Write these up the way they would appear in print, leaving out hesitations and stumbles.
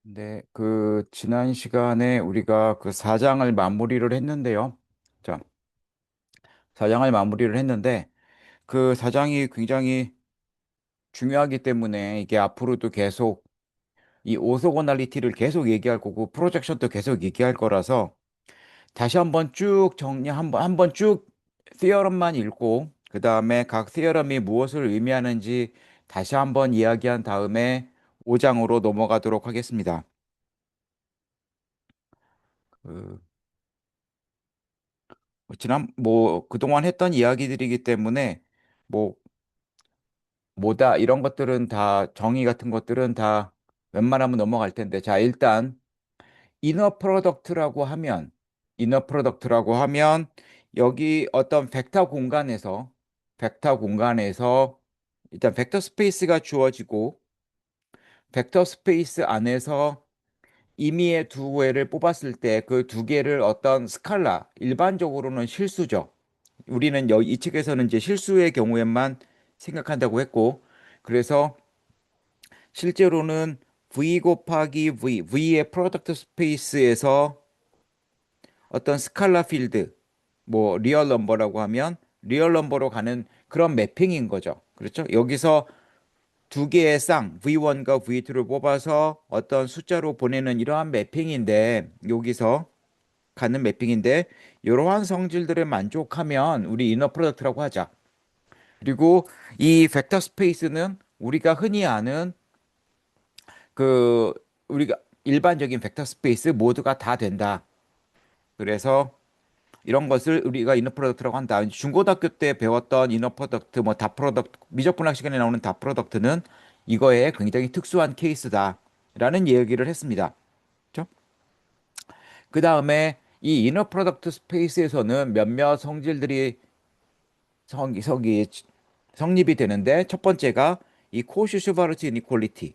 네, 지난 시간에 우리가 그 사장을 마무리를 했는데요. 자, 사장을 마무리를 했는데, 그 사장이 굉장히 중요하기 때문에 이게 앞으로도 계속 이 오소고날리티를 계속 얘기할 거고, 프로젝션도 계속 얘기할 거라서, 다시 한번 쭉 한번 쭉 티어럼만 읽고, 그 다음에 각 티어럼이 무엇을 의미하는지 다시 한번 이야기한 다음에 5장으로 넘어가도록 하겠습니다. 그 그동안 했던 이야기들이기 때문에, 뭐, 뭐다, 이런 것들은 다, 정의 같은 것들은 다 웬만하면 넘어갈 텐데. 자, 일단, 이너 프로덕트라고 하면, 이너 프로덕트라고 하면, 여기 어떤 벡터 공간에서, 일단 벡터 스페이스가 주어지고, 벡터 스페이스 안에서 임의의 두 개를 뽑았을 때 그 두 개를 어떤 스칼라, 일반적으로는 실수죠. 우리는 이 책에서는 이제 실수의 경우에만 생각한다고 했고, 그래서 실제로는 V 곱하기 V의 프로덕트 스페이스에서 어떤 스칼라 필드, 뭐 리얼 넘버라고 하면 리얼 넘버로 가는 그런 매핑인 거죠. 그렇죠? 여기서 두 개의 쌍 V1과 V2를 뽑아서 어떤 숫자로 보내는 이러한 매핑인데, 여기서 가는 매핑인데, 이러한 성질들을 만족하면 우리 이너 프로덕트라고 하자. 그리고 이 벡터 스페이스는 우리가 흔히 아는 그 우리가 일반적인 벡터 스페이스 모두가 다 된다. 그래서 이런 것을 우리가 이너 프로덕트라고 한다. 중고등학교 때 배웠던 이너 프로덕트, 뭐 다 프로덕트, 미적분학 시간에 나오는 다 프로덕트는 이거에 굉장히 특수한 케이스다. 라는 얘기를 했습니다. 그렇죠? 그 다음에 이 이너 프로덕트 스페이스에서는 몇몇 성질들이 성, 성이 성립이 되는데, 첫 번째가 이 코슈슈바르츠 이니퀄리티.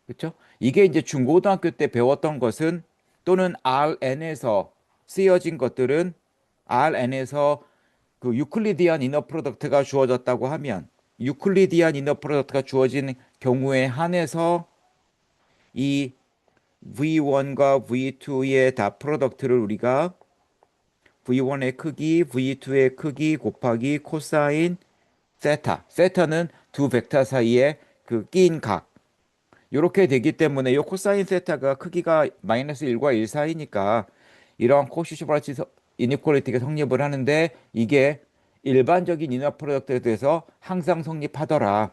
그렇죠? 이게 이제 중고등학교 때 배웠던 것은, 또는 RN에서 쓰여진 것들은, RN에서 그 유클리디안 이너 프로덕트가 주어졌다고 하면, 유클리디안 이너 프로덕트가 주어진 경우에 한해서 이 V1과 V2의 다 프로덕트를 우리가 V1의 크기, V2의 크기 곱하기 코사인 세타. 세타는 두 벡터 사이에 그 끼인 각. 이렇게 되기 때문에 이 코사인 세타가 크기가 마이너스 1과 1 사이니까 이런 코시슈바르치 이니퀄리티가 성립을 하는데, 이게 일반적인 이너 프로덕트에 대해서 항상 성립하더라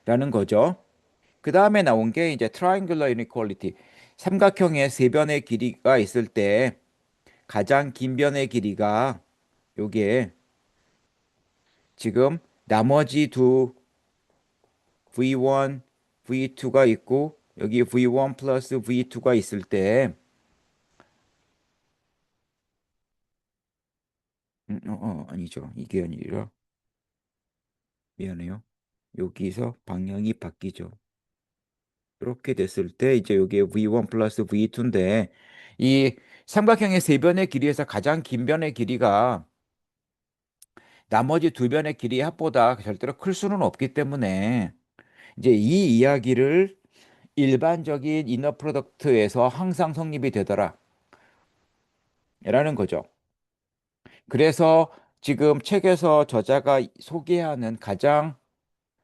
라는 거죠. 그 다음에 나온 게 이제 트라이앵글러 이니퀄리티. 삼각형의 세 변의 길이가 있을 때 가장 긴 변의 길이가 요게 지금 나머지 두 V1, V2가 있고, 여기 V1 플러스 V2가 있을 때, 아니죠. 이게 아니라, 미안해요. 여기서 방향이 바뀌죠. 이렇게 됐을 때, 이제 여기에 V1 플러스 V2인데, 이 삼각형의 세 변의 길이에서 가장 긴 변의 길이가 나머지 두 변의 길이의 합보다 절대로 클 수는 없기 때문에, 이제 이 이야기를 일반적인 이너 프로덕트에서 항상 성립이 되더라 라는 거죠. 그래서 지금 책에서 저자가 소개하는 가장,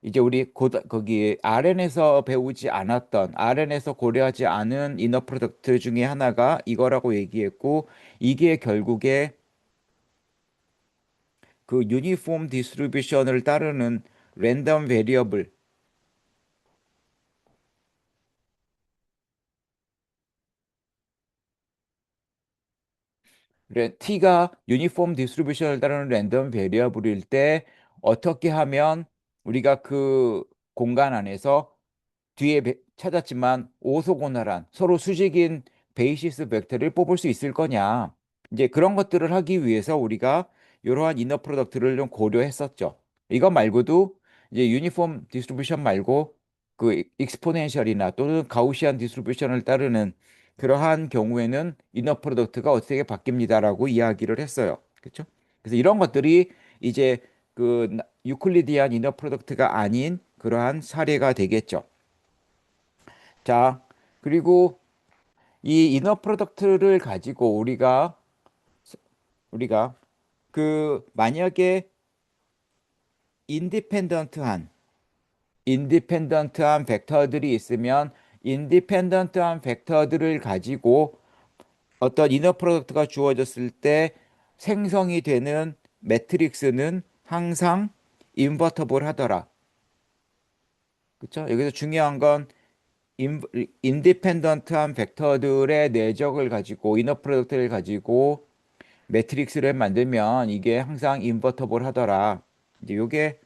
이제 우리 거기 RN에서 배우지 않았던, RN에서 고려하지 않은 이너 프로덕트 중에 하나가 이거라고 얘기했고, 이게 결국에 그 유니폼 디스트리뷰션을 따르는 랜덤 베리어블, T가 유니폼 디스트리뷰션을 따르는 랜덤 베리어블일 때 어떻게 하면 우리가 그 공간 안에서 뒤에 찾았지만 오소고나란 서로 수직인 베이시스 벡터를 뽑을 수 있을 거냐. 이제 그런 것들을 하기 위해서 우리가 이러한 이너 프로덕트를 좀 고려했었죠. 이거 말고도 이제 유니폼 디스트리뷰션 말고 그 익스포넨셜이나 또는 가우시안 디스트리뷰션을 따르는 그러한 경우에는 이너 프로덕트가 어떻게 바뀝니다라고 이야기를 했어요. 그렇죠? 그래서 이런 것들이 이제 유클리디안 이너 프로덕트가 아닌 그러한 사례가 되겠죠. 자, 그리고 이 이너 프로덕트를 가지고 우리가 그 만약에 인디펜던트한 인디펜던트한 벡터들이 있으면 인디펜던트한 벡터들을 가지고 어떤 이너 프로덕트가 주어졌을 때 생성이 되는 매트릭스는 항상 인버터블 하더라. 그렇죠? 여기서 중요한 건 인디펜던트한 벡터들의 내적을 가지고 이너 프로덕트를 가지고 매트릭스를 만들면 이게 항상 인버터블 하더라. 이제 이게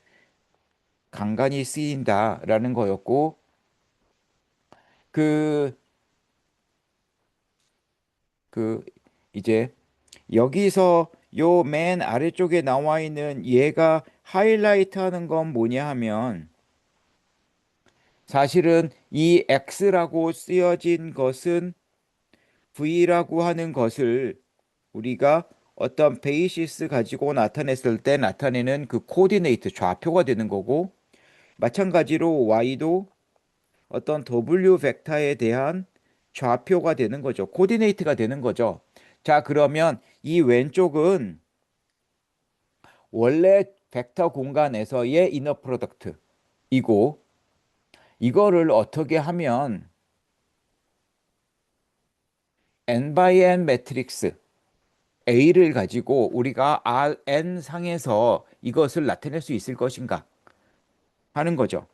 간간히 쓰인다라는 거였고 그 그 이제 여기서 요 맨 아래쪽에 나와 있는 얘가 하이라이트 하는 건 뭐냐 하면 사실은 이 X라고 쓰여진 것은 V라고 하는 것을 우리가 어떤 베이시스 가지고 나타냈을 때 나타내는 그 코디네이트 좌표가 되는 거고 마찬가지로 Y도 어떤 W 벡터에 대한 좌표가 되는 거죠. 코디네이트가 되는 거죠. 자, 그러면 이 왼쪽은 원래 벡터 공간에서의 이너 프로덕트이고 이거를 어떻게 하면 n by n 매트릭스 A를 가지고 우리가 Rn 상에서 이것을 나타낼 수 있을 것인가 하는 거죠.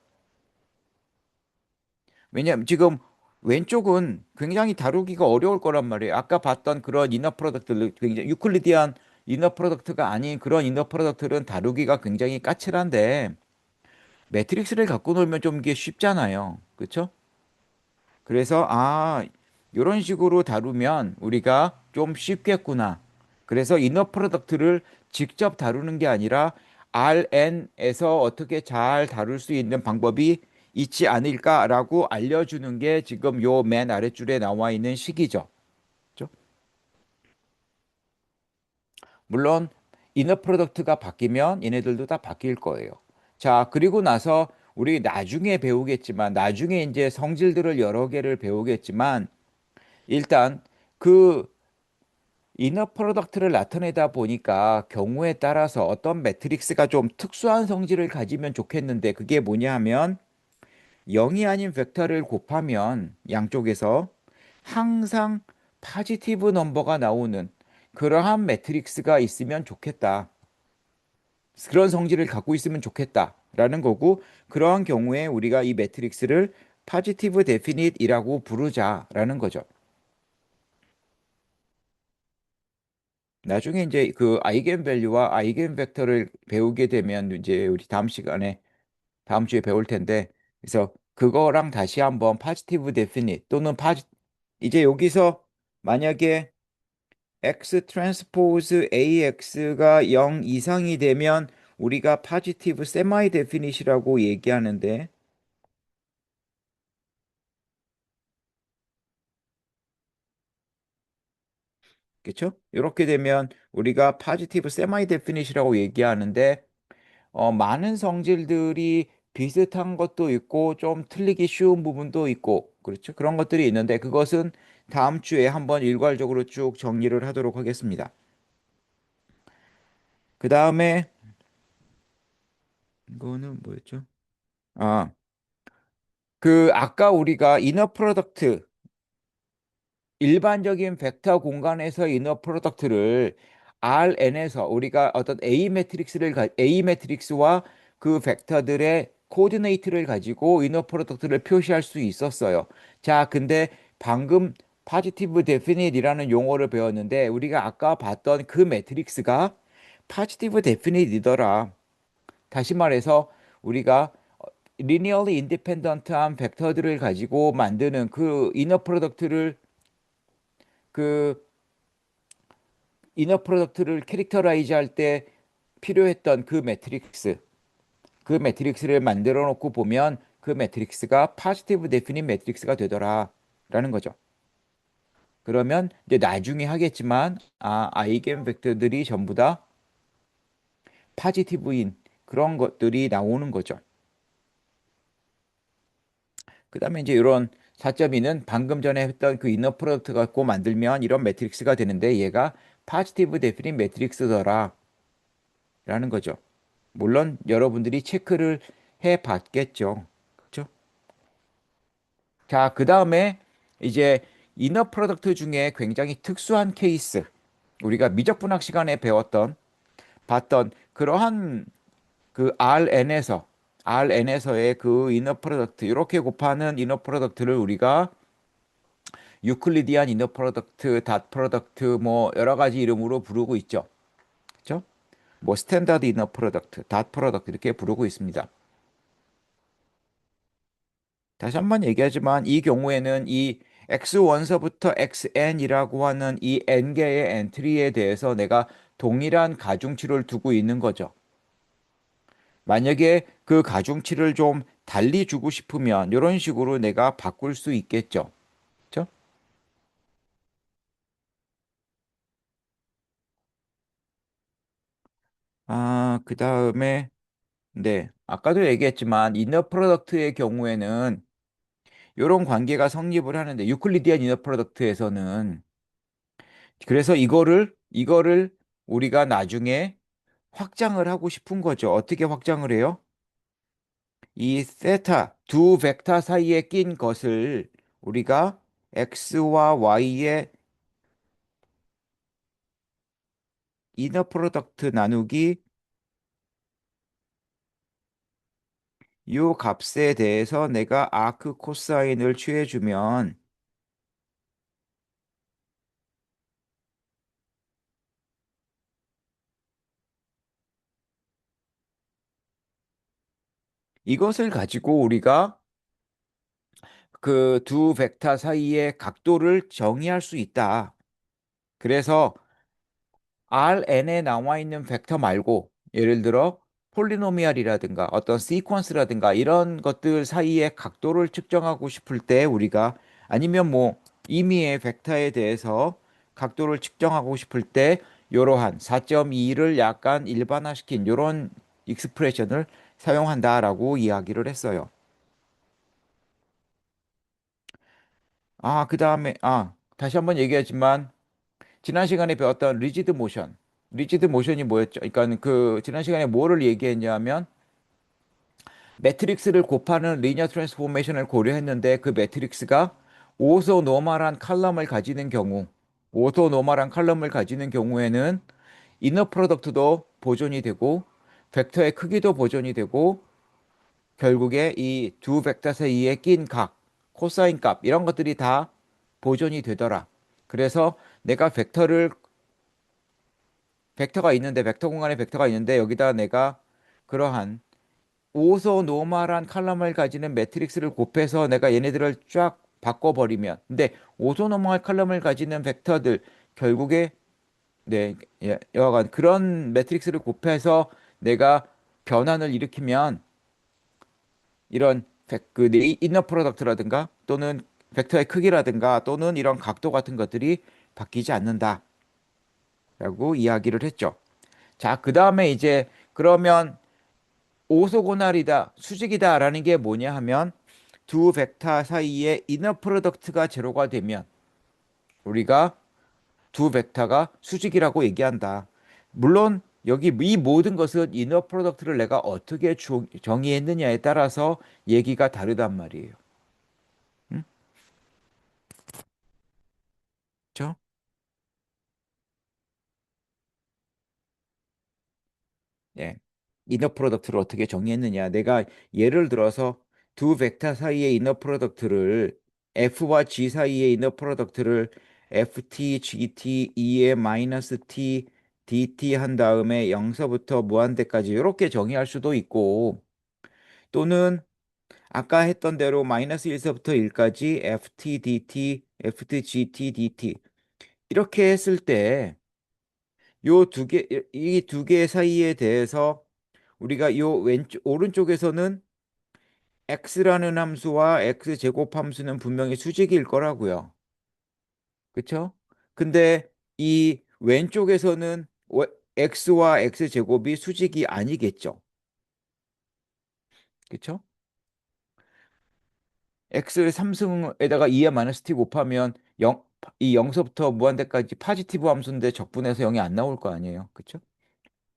왜냐면 지금 왼쪽은 굉장히 다루기가 어려울 거란 말이에요. 아까 봤던 그런 이너 프로덕트들 굉장히 유클리디안 이너 프로덕트가 아닌 그런 이너 프로덕트는 다루기가 굉장히 까칠한데 매트릭스를 갖고 놀면 좀 이게 쉽잖아요. 그렇죠? 그래서 이런 식으로 다루면 우리가 좀 쉽겠구나. 그래서 이너 프로덕트를 직접 다루는 게 아니라 RN에서 어떻게 잘 다룰 수 있는 방법이 있지 않을까라고 알려주는 게 지금 요 맨 아랫줄에 나와 있는 식이죠. 그죠? 물론 이너 프로덕트가 바뀌면 얘네들도 다 바뀔 거예요. 자, 그리고 나서 우리 나중에 배우겠지만 나중에 이제 성질들을 여러 개를 배우겠지만 일단 그 이너 프로덕트를 나타내다 보니까 경우에 따라서 어떤 매트릭스가 좀 특수한 성질을 가지면 좋겠는데 그게 뭐냐 하면 0이 아닌 벡터를 곱하면 양쪽에서 항상 파지티브 넘버가 나오는 그러한 매트릭스가 있으면 좋겠다. 그런 성질을 갖고 있으면 좋겠다라는 거고 그러한 경우에 우리가 이 매트릭스를 파지티브 데피닛이라고 부르자라는 거죠. 나중에 이제 그 아이겐 밸류와 아이겐 벡터를 배우게 되면 이제 우리 다음 시간에 다음 주에 배울 텐데 그래서 그거랑 다시 한번 파지티브 데피닛 또는 이제 여기서 만약에 x 트랜스포즈 ax가 0 이상이 되면 우리가 파지티브 세마이 데피닛이라고 얘기하는데 그렇죠? 이렇게 되면 우리가 파지티브 세마이 데피닛이라고 얘기하는데 많은 성질들이 비슷한 것도 있고 좀 틀리기 쉬운 부분도 있고 그렇죠? 그런 것들이 있는데 그것은 다음 주에 한번 일괄적으로 쭉 정리를 하도록 하겠습니다. 그 다음에 이거는 뭐였죠? 아, 그 아까 우리가 이너 프로덕트 일반적인 벡터 공간에서 이너 프로덕트를 Rn에서 우리가 어떤 A 매트릭스와 그 벡터들의 코디네이트를 가지고 이너 프로덕트를 표시할 수 있었어요. 자, 근데 방금 파지티브 데피닛이라는 용어를 배웠는데 우리가 아까 봤던 그 매트릭스가 파지티브 데피닛이더라. 다시 말해서 우리가 리니어리 인디펜던트한 벡터들을 가지고 만드는 그 이너 프로덕트를 그 이너 프로덕트를 캐릭터라이즈 할 때 필요했던 그 매트릭스를 만들어 놓고 보면 그 매트릭스가 파지티브 데피닛 매트릭스가 되더라라는 거죠. 그러면 이제 나중에 하겠지만 아이겐 벡터들이 전부 다 파지티브인 그런 것들이 나오는 거죠. 그다음에 이제 이런 4.2는 방금 전에 했던 그 이너 프로덕트 갖고 만들면 이런 매트릭스가 되는데 얘가 파지티브 데피닛 매트릭스더라 라는 거죠. 물론 여러분들이 체크를 해 봤겠죠. 그렇죠? 자, 그 다음에 이제 이너 프로덕트 중에 굉장히 특수한 케이스, 우리가 미적분학 시간에 배웠던 봤던 그러한 그 RN에서의 그 이너 프로덕트 이렇게 곱하는 이너 프로덕트를 우리가 유클리디안 이너 프로덕트, 닷 프로덕트 뭐 여러 가지 이름으로 부르고 있죠. 그렇죠? 뭐 스탠다드 이너 프로덕트, 닷 프로덕트 이렇게 부르고 있습니다. 다시 한번 얘기하지만 이 경우에는 이 X1서부터 XN이라고 하는 이 N개의 엔트리에 대해서 내가 동일한 가중치를 두고 있는 거죠. 만약에 그 가중치를 좀 달리 주고 싶으면 이런 식으로 내가 바꿀 수 있겠죠. 그렇죠? 아, 그 다음에 네, 아까도 얘기했지만 이너 프로덕트의 경우에는 이런 관계가 성립을 하는데 유클리디안 이너 프로덕트에서는 그래서 이거를 우리가 나중에 확장을 하고 싶은 거죠. 어떻게 확장을 해요? 이 세타 두 벡터 사이에 낀 것을 우리가 x와 y의 이너 프로덕트 나누기 요 값에 대해서 내가 아크 코사인을 취해주면 이것을 가지고 우리가 그 두 벡터 사이의 각도를 정의할 수 있다. 그래서 Rn에 나와 있는 벡터 말고 예를 들어 폴리노미알이라든가 어떤 시퀀스라든가 이런 것들 사이의 각도를 측정하고 싶을 때 우리가 아니면 뭐 임의의 벡터에 대해서 각도를 측정하고 싶을 때 이러한 4.2를 약간 일반화시킨 이런 익스프레션을 사용한다라고 이야기를 했어요. 아, 다시 한번 얘기하지만 지난 시간에 배웠던 리지드 모션. 리지드 모션이 뭐였죠? 그러니까 그 지난 시간에 뭐를 얘기했냐면 매트릭스를 곱하는 리니어 트랜스포메이션을 고려했는데 그 매트릭스가 오소노멀한 칼럼을 가지는 경우, 오소노멀한 칼럼을 가지는 경우에는 이너 프로덕트도 보존이 되고 벡터의 크기도 보존이 되고 결국에 이 두 벡터 사이에 낀 각, 코사인 값 이런 것들이 다 보존이 되더라. 그래서 내가 벡터가 있는데 벡터 공간에 벡터가 있는데 여기다 내가 그러한 오소노멀한 칼럼을 가지는 매트릭스를 곱해서 내가 얘네들을 쫙 바꿔버리면 근데 오소노멀 칼럼을 가지는 베크터들 결국에 네, 여하간 그런 매트릭스를 곱해서 내가 변환을 일으키면 이런 이너 프로덕트라든가 또는 벡터의 크기라든가 또는 이런 각도 같은 것들이 바뀌지 않는다라고 이야기를 했죠. 자, 그 다음에 이제 그러면 오소고날이다, 수직이다라는 게 뭐냐 하면 두 벡터 사이에 이너 프로덕트가 제로가 되면 우리가 두 벡터가 수직이라고 얘기한다. 물론 여기 이 모든 것은 이너 프로덕트를 내가 어떻게 정의했느냐에 따라서 얘기가 다르단 말이에요. 응? 그렇죠? 예. 이너 프로덕트를 어떻게 정의했느냐. 내가 예를 들어서 두 벡터 사이의 이너 프로덕트를 F와 G 사이의 이너 프로덕트를 FT, GT, E의 마이너스 T, DT 한 다음에 0서부터 무한대까지 이렇게 정의할 수도 있고 또는 아까 했던 대로 마이너스 1서부터 1까지 FT, DT, FT, GT, DT 이렇게 했을 때 요 두 개, 이 두 개 사이에 대해서 우리가 요 오른쪽에서는 x라는 함수와 x 제곱 함수는 분명히 수직일 거라고요. 그쵸? 근데 이 왼쪽에서는 x와 x 제곱이 수직이 아니겠죠. 그쵸? X를 3승에다가 2의 마이너스 t 곱하면 0, 이 0서부터 무한대까지 파지티브 함수인데 적분해서 0이 안 나올 거 아니에요. 그쵸?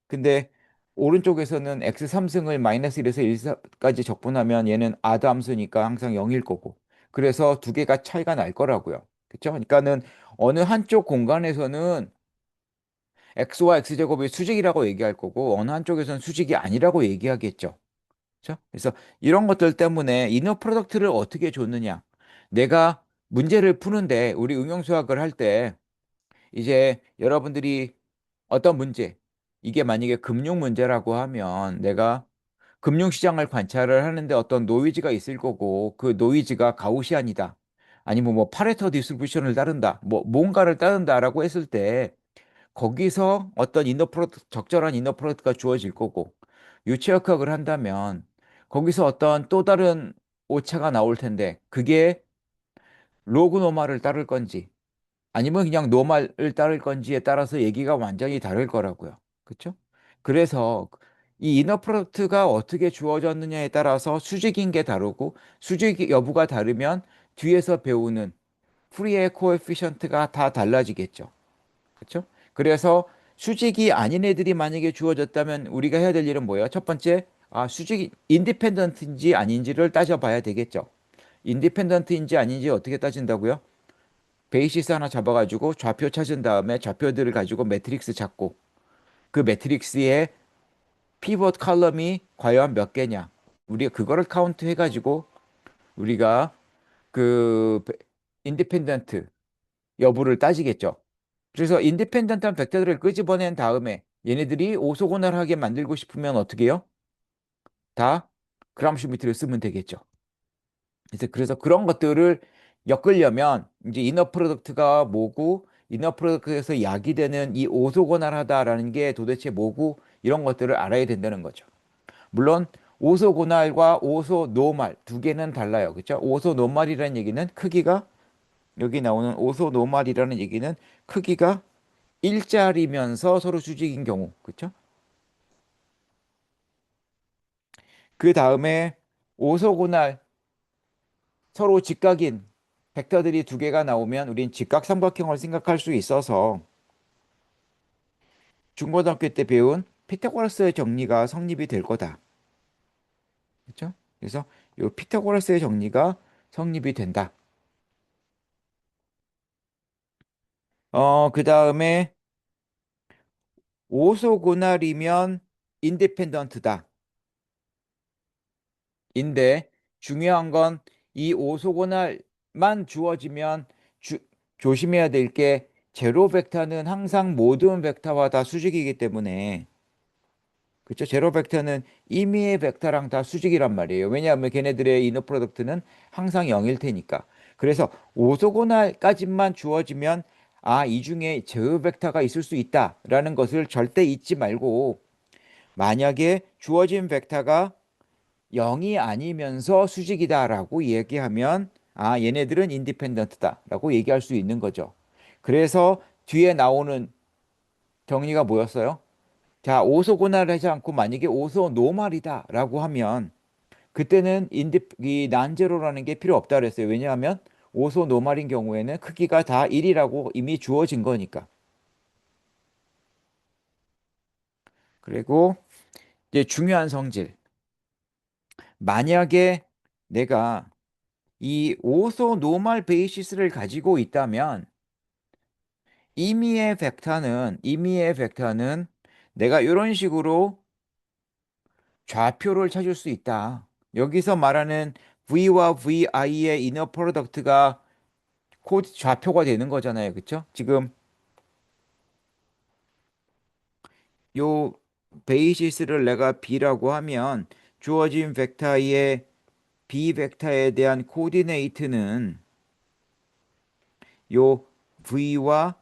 근데 오른쪽에서는 x 3승을 마이너스 1에서 1까지 적분하면 얘는 아드 함수니까 항상 0일 거고. 그래서 두 개가 차이가 날 거라고요. 그쵸? 그러니까는 어느 한쪽 공간에서는 x와 x제곱이 수직이라고 얘기할 거고 어느 한쪽에서는 수직이 아니라고 얘기하겠죠. 그쵸? 그래서 이런 것들 때문에 이너 프로덕트를 어떻게 줬느냐. 내가 문제를 푸는데 우리 응용수학을 할 때 이제 여러분들이 어떤 문제, 이게 만약에 금융 문제라고 하면 내가 금융시장을 관찰을 하는데 어떤 노이즈가 있을 거고 그 노이즈가 가우시안이다. 아니면 뭐 파레토 디스트리뷰션을 따른다. 뭐 뭔가를 따른다라고 했을 때 거기서 어떤 이너 프로덕트, 적절한 이너 프로덕트가 주어질 거고 유체역학을 한다면 거기서 어떤 또 다른 오차가 나올 텐데 그게 로그 노말을 따를 건지 아니면 그냥 노말을 따를 건지에 따라서 얘기가 완전히 다를 거라고요. 그렇죠? 그래서 이 이너 프로덕트가 어떻게 주어졌느냐에 따라서 수직인 게 다르고 수직 여부가 다르면 뒤에서 배우는 프리의 코에피션트가 다 달라지겠죠. 그렇죠? 그래서 수직이 아닌 애들이 만약에 주어졌다면 우리가 해야 될 일은 뭐예요? 첫 번째, 수직이 인디펜던트인지 아닌지를 따져봐야 되겠죠. 인디펜던트인지 아닌지 어떻게 따진다고요? 베이시스 하나 잡아가지고 좌표 찾은 다음에 좌표들을 가지고 매트릭스 찾고 그 매트릭스의 피벗 칼럼이 과연 몇 개냐. 우리가 그거를 카운트 해가지고 우리가 그 인디펜던트 여부를 따지겠죠. 그래서 인디펜던트한 벡터들을 끄집어낸 다음에 얘네들이 오소고날하게 만들고 싶으면 어떻게 해요? 다 그람슈미트를 쓰면 되겠죠. 그래서 그런 것들을 엮으려면 이제 이너 프로덕트가 뭐고 이너 프로덕트에서 야기되는 이 오소고날하다라는 게 도대체 뭐고 이런 것들을 알아야 된다는 거죠. 물론 오소고날과 오소노말 두 개는 달라요. 그렇죠? 오소노말이라는 얘기는 크기가 여기 나오는 오소노말이라는 얘기는 크기가 일자리면서 서로 수직인 경우. 그렇죠? 그 다음에 오소고날 서로 직각인 벡터들이 두 개가 나오면 우린 직각삼각형을 생각할 수 있어서 중고등학교 때 배운 피타고라스의 정리가 성립이 될 거다. 그렇죠? 그래서 이 피타고라스의 정리가 성립이 된다. 그 다음에 오소고날이면 인디펜던트다. 인데 중요한 건 이 오소고날만 주어지면 조심해야 될 게 제로 벡터는 항상 모든 벡터와 다 수직이기 때문에 그렇죠? 제로 벡터는 임의의 벡터랑 다 수직이란 말이에요. 왜냐하면 걔네들의 이너 프로덕트는 항상 0일 테니까. 그래서 오소고날까지만 주어지면 이 중에 제어 벡터가 있을 수 있다라는 것을 절대 잊지 말고 만약에 주어진 벡터가 0이 아니면서 수직이다라고 얘기하면 얘네들은 인디펜던트다라고 얘기할 수 있는 거죠. 그래서 뒤에 나오는 정리가 뭐였어요? 자, 오소고날 하지 않고 만약에 오소 노말이다라고 하면 그때는 이 난제로라는 게 필요 없다 그랬어요. 왜냐하면 오소 노말인 경우에는 크기가 다 1이라고 이미 주어진 거니까. 그리고 이제 중요한 성질. 만약에 내가 이 오소 노말 베이시스를 가지고 있다면 임의의 벡터는 내가 이런 식으로 좌표를 찾을 수 있다. 여기서 말하는 V와 VI의 이너 프로덕트가 코드 좌표가 되는 거잖아요. 그쵸? 지금 요 베이시스를 내가 B라고 하면 주어진 벡터의 B 벡터에 대한 코디네이트는 요 V와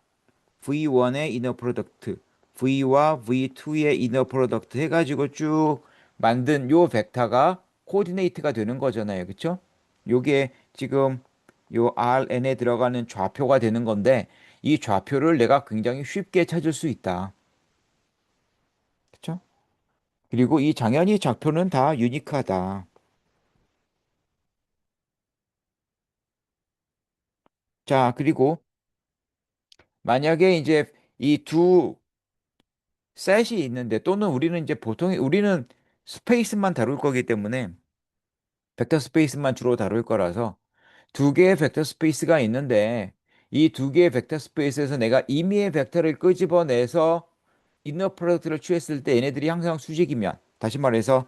V1의 이너 프로덕트, V와 V2의 이너 프로덕트 해가지고 쭉 만든 요 벡터가 코디네이트가 되는 거잖아요. 그쵸? 요게 지금 요 RN에 들어가는 좌표가 되는 건데 이 좌표를 내가 굉장히 쉽게 찾을 수 있다. 그쵸? 그리고 이 당연히 좌표는 다 유니크하다. 자, 그리고 만약에 이제 이 두 셋이 있는데 또는 우리는 이제 보통 우리는 스페이스만 다룰 거기 때문에 벡터 스페이스만 주로 다룰 거라서 두 개의 벡터 스페이스가 있는데 이 두 개의 벡터 스페이스에서 내가 임의의 벡터를 끄집어내서 이너 프로덕트를 취했을 때 얘네들이 항상 수직이면 다시 말해서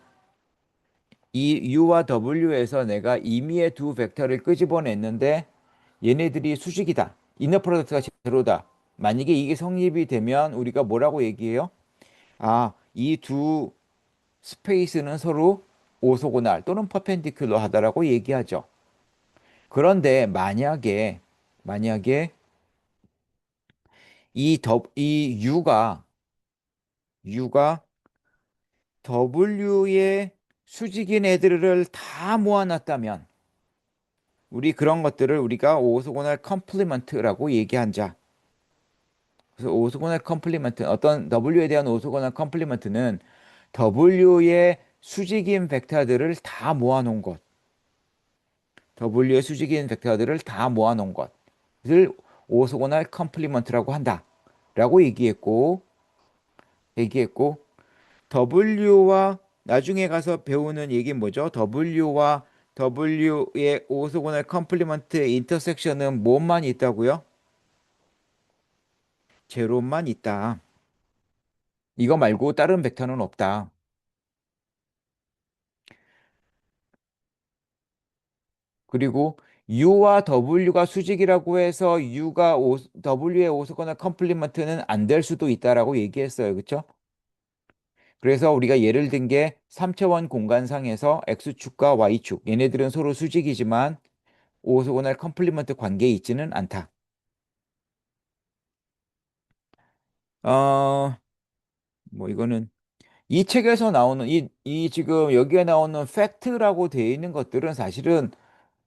이 U와 W에서 내가 임의의 두 벡터를 끄집어냈는데 얘네들이 수직이다. 이너 프로덕트가 제로다. 만약에 이게 성립이 되면 우리가 뭐라고 얘기해요? 아, 이 두 스페이스는 서로 오소고날 또는 퍼펜디큘러 하다라고 얘기하죠. 그런데 만약에 이 U가 W의 수직인 애들을 다 모아놨다면 우리 그런 것들을 우리가 오소고날 컴플리먼트라고 얘기한자. 그래서 오소고날 컴플리먼트 어떤 W에 대한 오소고날 컴플리먼트는 W의 수직인 벡터들을 다 모아놓은 것. W의 수직인 벡터들을 다 모아놓은 것을 오소고날 컴플리먼트라고 한다. 라고 얘기했고, W와 나중에 가서 배우는 얘기는 뭐죠? W와 W의 오소고날 컴플리먼트의 인터섹션은 뭐만 있다고요? 제로만 있다. 이거 말고 다른 벡터는 없다. 그리고 U와 W가 수직이라고 해서 W의 오소거나 컴플리먼트는 안 될 수도 있다라고 얘기했어요. 그렇죠? 그래서 우리가 예를 든 게 3차원 공간상에서 X축과 Y축 얘네들은 서로 수직이지만 오소고날 컴플리먼트 관계에 있지는 않다. 어, 뭐 이거는 이 책에서 나오는 이 지금 여기에 나오는 팩트라고 되어 있는 것들은 사실은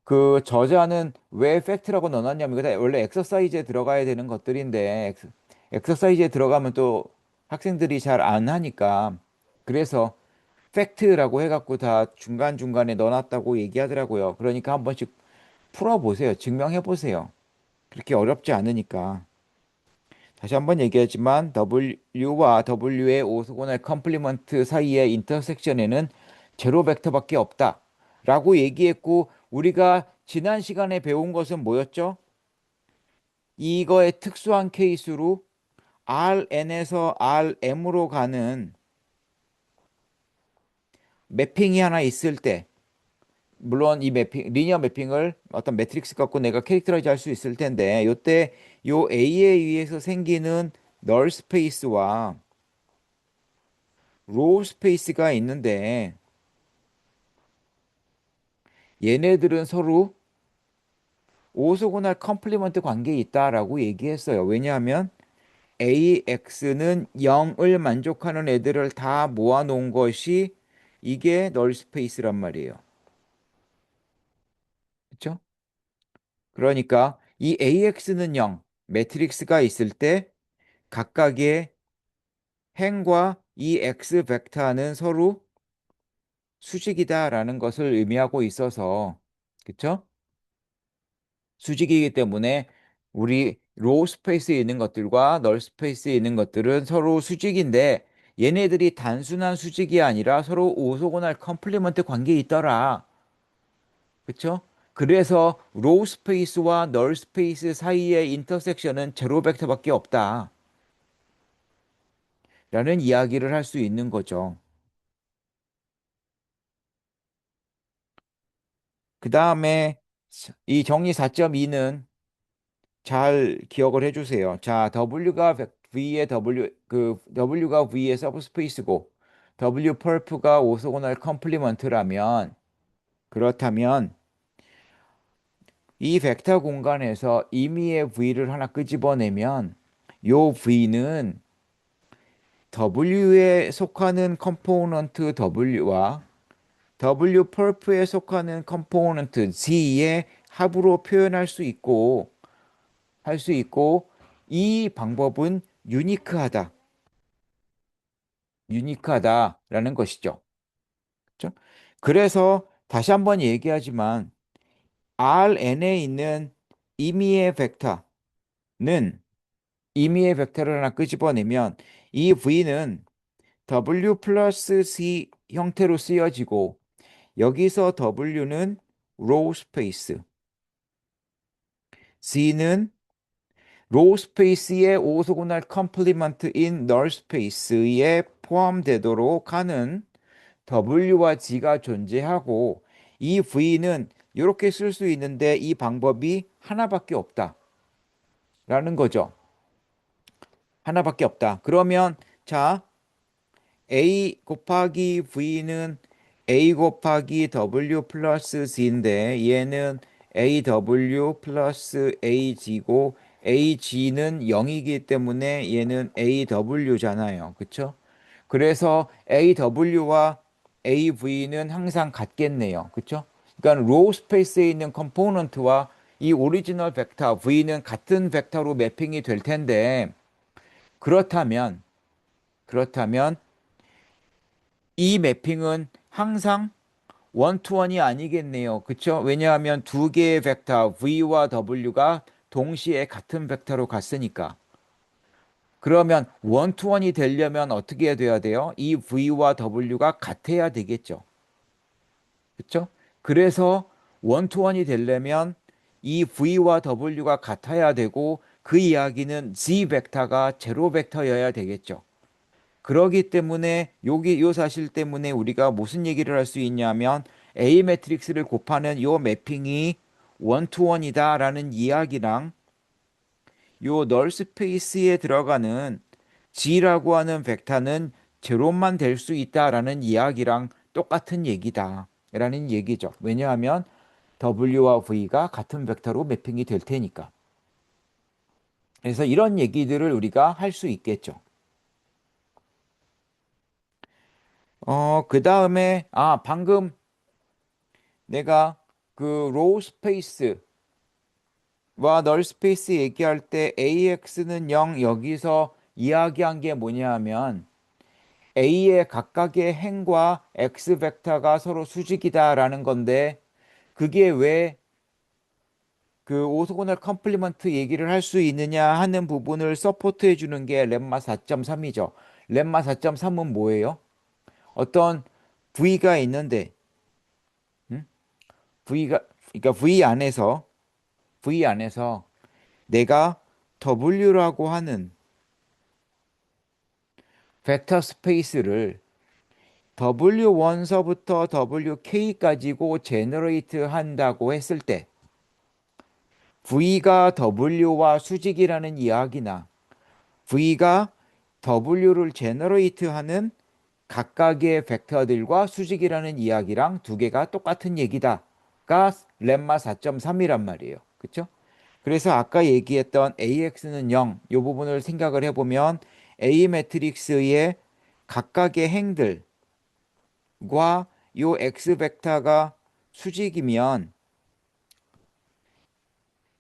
그 저자는 왜 팩트라고 넣어놨냐면 이거 다 원래 엑서사이즈에 들어가야 되는 것들인데 엑서사이즈에 들어가면 또 학생들이 잘 안 하니까 그래서 팩트라고 해갖고 다 중간중간에 넣어놨다고 얘기하더라고요. 그러니까 한 번씩 풀어보세요. 증명해보세요. 그렇게 어렵지 않으니까. 다시 한번 얘기하지만 W와 W의 오소고날 컴플리먼트 사이의 인터섹션에는 제로 벡터밖에 없다. 라고 얘기했고 우리가 지난 시간에 배운 것은 뭐였죠? 이거의 특수한 케이스로 Rn에서 Rm으로 가는 매핑이 하나 있을 때 물론 이 매핑 리니어 매핑을 어떤 매트릭스 갖고 내가 캐릭터라이즈 할 수 있을 텐데 요때 요 A에 의해서 생기는 널 스페이스와 로우 스페이스가 있는데 얘네들은 서로 오소고날 컴플리먼트 관계에 있다라고 얘기했어요. 왜냐하면 AX는 0을 만족하는 애들을 다 모아놓은 것이 이게 널 스페이스란 말이에요. 그렇죠? 그러니까 이 AX는 0, 매트릭스가 있을 때 각각의 행과 이 X 벡터는 서로 수직이다라는 것을 의미하고 있어서 그렇죠? 수직이기 때문에 우리 로우 스페이스에 있는 것들과 널 스페이스에 있는 것들은 서로 수직인데 얘네들이 단순한 수직이 아니라 서로 오소고날 컴플리먼트 관계에 있더라. 그쵸? 그래서 로우 스페이스와 널 스페이스 사이의 인터섹션은 제로 벡터밖에 없다. 라는 이야기를 할 수 있는 거죠. 그 다음에 이 정리 4.2는 잘 기억을 해주세요. 자, W가 V의 서브스페이스고 W 펄프가 오소고널 컴플리먼트라면 그렇다면 이 벡터 공간에서 임의의 V를 하나 끄집어내면 요 V는 W에 속하는 컴포넌트 W와 W 펄프에 속하는 컴포넌트 Z의 합으로 표현할 수 있고 할 수 있고 이 방법은 유니크하다. 유니크하다라는 것이죠. 그렇죠? 그래서 다시 한번 얘기하지만 RN에 있는 임의의 벡터는 임의의 벡터를 하나 끄집어내면 이 V는 W 플러스 C 형태로 쓰여지고 여기서 W는 row 스페이스, C는 row 스페이스의 오소고날 컴플리먼트인 null 스페이스에 포함되도록 하는 W와 G가 존재하고 이 V는 이렇게 쓸 수 있는데 이 방법이 하나밖에 없다라는 거죠. 하나밖에 없다. 그러면 자, A 곱하기 V는 A 곱하기 W 플러스 C인데 얘는 AW 플러스 AG고 AG는 0이기 때문에 얘는 AW잖아요. 그쵸? 그래서 AW와 AV는 항상 같겠네요. 그쵸? 그러니까 로우 스페이스에 있는 컴포넌트와 이 오리지널 벡터 V는 같은 벡터로 매핑이 될 텐데 그렇다면 그렇다면 이 매핑은 항상 원투원이 아니겠네요. 그쵸? 왜냐하면 두 개의 벡터 V와 W가 동시에 같은 벡터로 갔으니까. 그러면 원투원이 되려면 어떻게 돼야 돼요? 이 V와 W가 같아야 되겠죠. 그쵸? 그래서 원투원이 되려면 이 V와 W가 같아야 되고 그 이야기는 Z 벡터가 제로 벡터여야 되겠죠. 그러기 때문에 여기 이 사실 때문에 우리가 무슨 얘기를 할 수 있냐면 A 매트릭스를 곱하는 요 매핑이 원투원이다라는 이야기랑 요 널 스페이스에 들어가는 G라고 하는 벡터는 제로만 될 수 있다라는 이야기랑 똑같은 얘기다라는 얘기죠. 왜냐하면 W와 V가 같은 벡터로 매핑이 될 테니까. 그래서 이런 얘기들을 우리가 할 수 있겠죠. 그 다음에, 방금 내가 그 로우 스페이스와 널 스페이스 얘기할 때 AX는 0 여기서 이야기한 게 뭐냐 하면 A의 각각의 행과 X 벡터가 서로 수직이다라는 건데 그게 왜 그 오토고널 컴플리먼트 얘기를 할 수 있느냐 하는 부분을 서포트 해주는 게 렘마 4.3이죠. 렘마 4.3은 뭐예요? 어떤 V가 있는데 음? V가 그러니까 V 안에서 내가 W라고 하는 벡터 스페이스를 W1서부터 WK까지고 제너레이트 한다고 했을 때 V가 W와 수직이라는 이야기나 V가 W를 제너레이트 하는 각각의 벡터들과 수직이라는 이야기랑 두 개가 똑같은 얘기다가 렘마 4.3이란 말이에요. 그쵸? 그래서 아까 얘기했던 AX는 0, 이 부분을 생각을 해보면 A 매트릭스의 각각의 행들과 이 X 벡터가 수직이면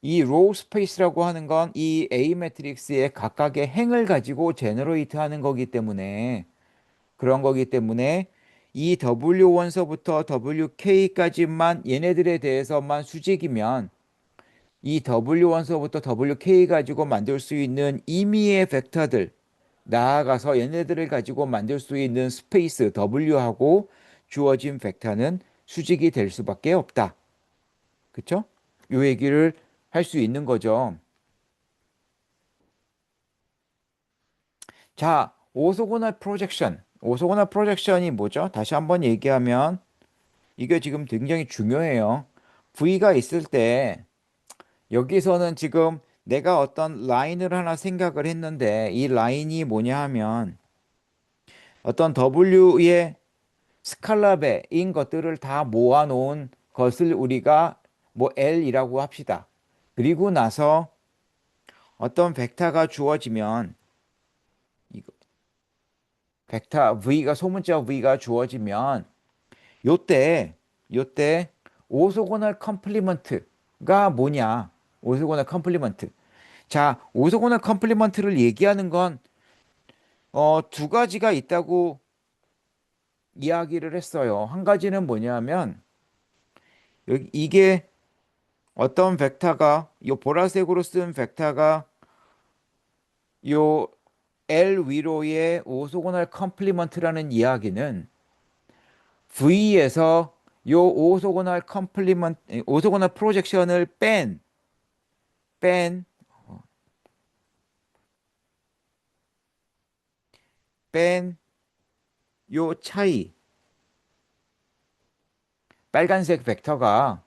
이 로우 스페이스라고 하는 건 이 A 매트릭스의 각각의 행을 가지고 제너레이트 하는 거기 때문에 그런 거기 때문에 이 W1서부터 WK까지만 얘네들에 대해서만 수직이면 이 W1서부터 WK 가지고 만들 수 있는 임의의 벡터들 나아가서 얘네들을 가지고 만들 수 있는 스페이스 W하고 주어진 벡터는 수직이 될 수밖에 없다. 그쵸? 요 얘기를 할 수 있는 거죠. 자, 오소고널 프로젝션. 오소고널 프로젝션이 뭐죠? 다시 한번 얘기하면 이게 지금 굉장히 중요해요. V가 있을 때 여기서는 지금 내가 어떤 라인을 하나 생각을 했는데 이 라인이 뭐냐 하면 어떤 W의 스칼라배인 것들을 다 모아놓은 것을 우리가 뭐 L이라고 합시다. 그리고 나서 어떤 벡터가 주어지면 이거 벡터 V가 소문자 V가 주어지면 요때 오소고널 컴플리먼트가 뭐냐? 오소고널 컴플리먼트. 자, 오소고널 컴플리먼트를 얘기하는 건 두 가지가 있다고 이야기를 했어요. 한 가지는 뭐냐면 여기 이게 어떤 벡터가 요 보라색으로 쓴 벡터가 요 L 위로의 오소고널 컴플리먼트라는 이야기는 V에서 요 오소고널 프로젝션을 뺀, 뺀 요 차이, 빨간색 벡터가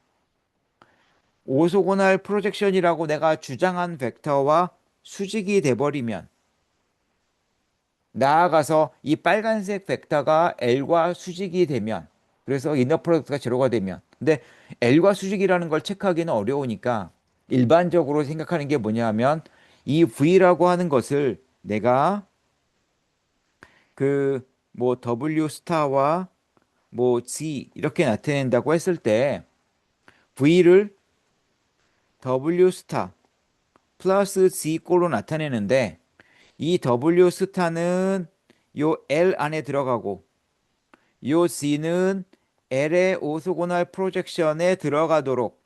오소고널 프로젝션이라고 내가 주장한 벡터와 수직이 돼버리면, 나아가서 이 빨간색 벡터가 L과 수직이 되면, 그래서 이너 프로덕트가 제로가 되면, 근데 L과 수직이라는 걸 체크하기는 어려우니까 일반적으로 생각하는 게 뭐냐 하면, 이 V라고 하는 것을 내가 그 뭐 W 스타와 뭐 Z 이렇게 나타낸다고 했을 때 V를 W 스타 플러스 Z 꼴로 나타내는데, 이 W 스타는 요 L 안에 들어가고 요 Z는 L의 오소고날 프로젝션에 들어가도록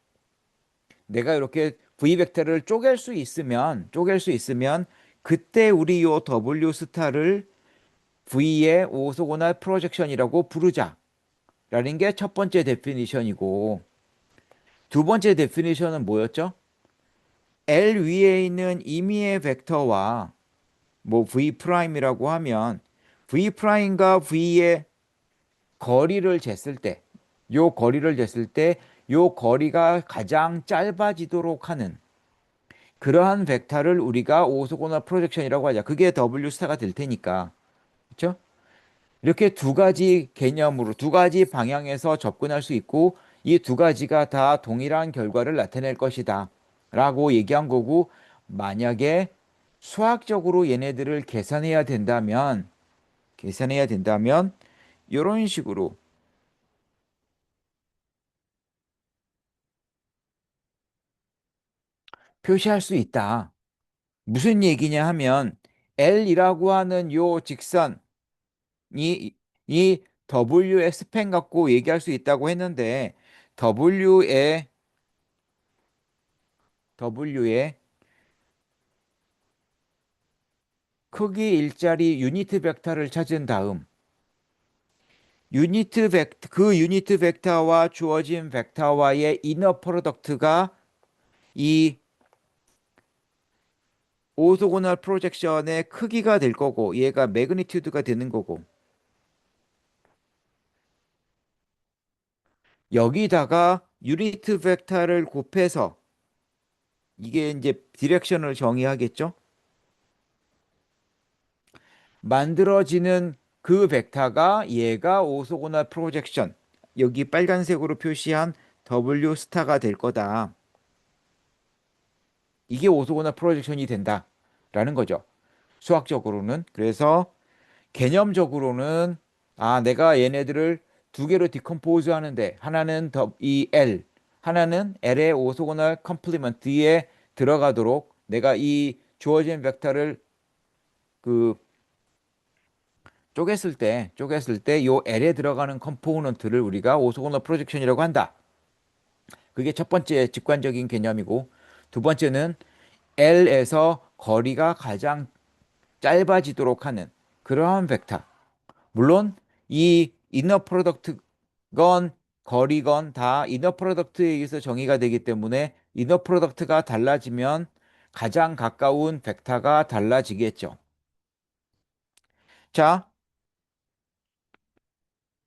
내가 이렇게 V 벡터를 쪼갤 수 있으면 그때 우리 요 W 스타를 V의 오소고날 프로젝션이라고 부르자라는 게 첫 번째 데피니션이고, 두 번째 데피니션은 뭐였죠? L 위에 있는 임의의 벡터와 뭐 V 프라임이라고 하면 V 프라임과 V의 거리를 쟀을 때, 요 거리를 쟀을 때, 요 거리가 가장 짧아지도록 하는 그러한 벡터를 우리가 오소고널 프로젝션이라고 하자. 그게 W 스타가 될 테니까. 그렇죠? 이렇게 두 가지 개념으로 두 가지 방향에서 접근할 수 있고, 이 두 가지가 다 동일한 결과를 나타낼 것이다 라고 얘기한 거고, 만약에 수학적으로 얘네들을 계산해야 된다면 이런 식으로 표시할 수 있다. 무슨 얘기냐 하면 L이라고 하는 요 직선이 이 W의 스팬 갖고 얘기할 수 있다고 했는데, W의 W의 크기 일자리 유니트 벡터를 찾은 다음 유니트 벡터와 주어진 벡터와의 이너 프로덕트가 이 오소고널 프로젝션의 크기가 될 거고, 얘가 매그니튜드가 되는 거고, 여기다가 유니트 벡터를 곱해서 이게 이제 디렉션을 정의하겠죠? 만들어지는 그 벡터가 얘가 오소고널 프로젝션, 여기 빨간색으로 표시한 W 스타가 될 거다. 이게 오소고널 프로젝션이 된다라는 거죠. 수학적으로는. 그래서 개념적으로는, 아, 내가 얘네들을 두 개로 디컴포즈 하는데, 하나는 이 L, 하나는 L의 오소고널 컴플리먼트에 들어가도록 내가 이 주어진 벡터를 그 쪼갰을 때 요 L에 들어가는 컴포넌트를 우리가 오소고널 프로젝션이라고 한다. 그게 첫 번째 직관적인 개념이고, 두 번째는 L에서 거리가 가장 짧아지도록 하는 그러한 벡터. 물론 이 이너 프로덕트건 거리건 다 이너 프로덕트에 의해서 정의가 되기 때문에 이너 프로덕트가 달라지면 가장 가까운 벡터가 달라지겠죠. 자,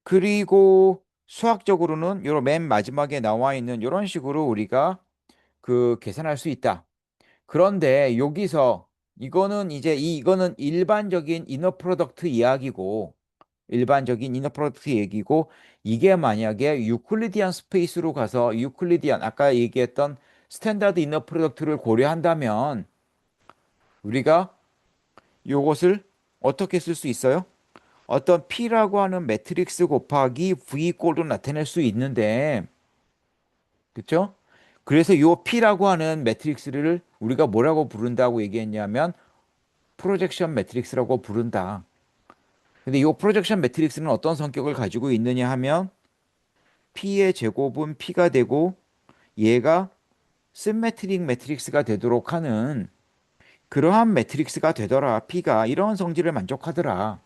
그리고 수학적으로는 요 맨 마지막에 나와 있는 이런 식으로 우리가 그 계산할 수 있다. 그런데 여기서 이거는 일반적인 이너 프로덕트 이야기고, 일반적인 이너 프로덕트 얘기고, 이게 만약에 유클리디안 스페이스로 가서 유클리디안 아까 얘기했던 스탠다드 이너 프로덕트를 고려한다면 우리가 요것을 어떻게 쓸 수 있어요? 어떤 P라고 하는 매트릭스 곱하기 V 꼴로 나타낼 수 있는데, 그쵸? 그래서 요 P라고 하는 매트릭스를 우리가 뭐라고 부른다고 얘기했냐면 프로젝션 매트릭스라고 부른다. 근데 이 프로젝션 매트릭스는 어떤 성격을 가지고 있느냐 하면 P의 제곱은 P가 되고, 얘가 시메트릭 매트릭스가 되도록 하는 그러한 매트릭스가 되더라. P가 이런 성질을 만족하더라.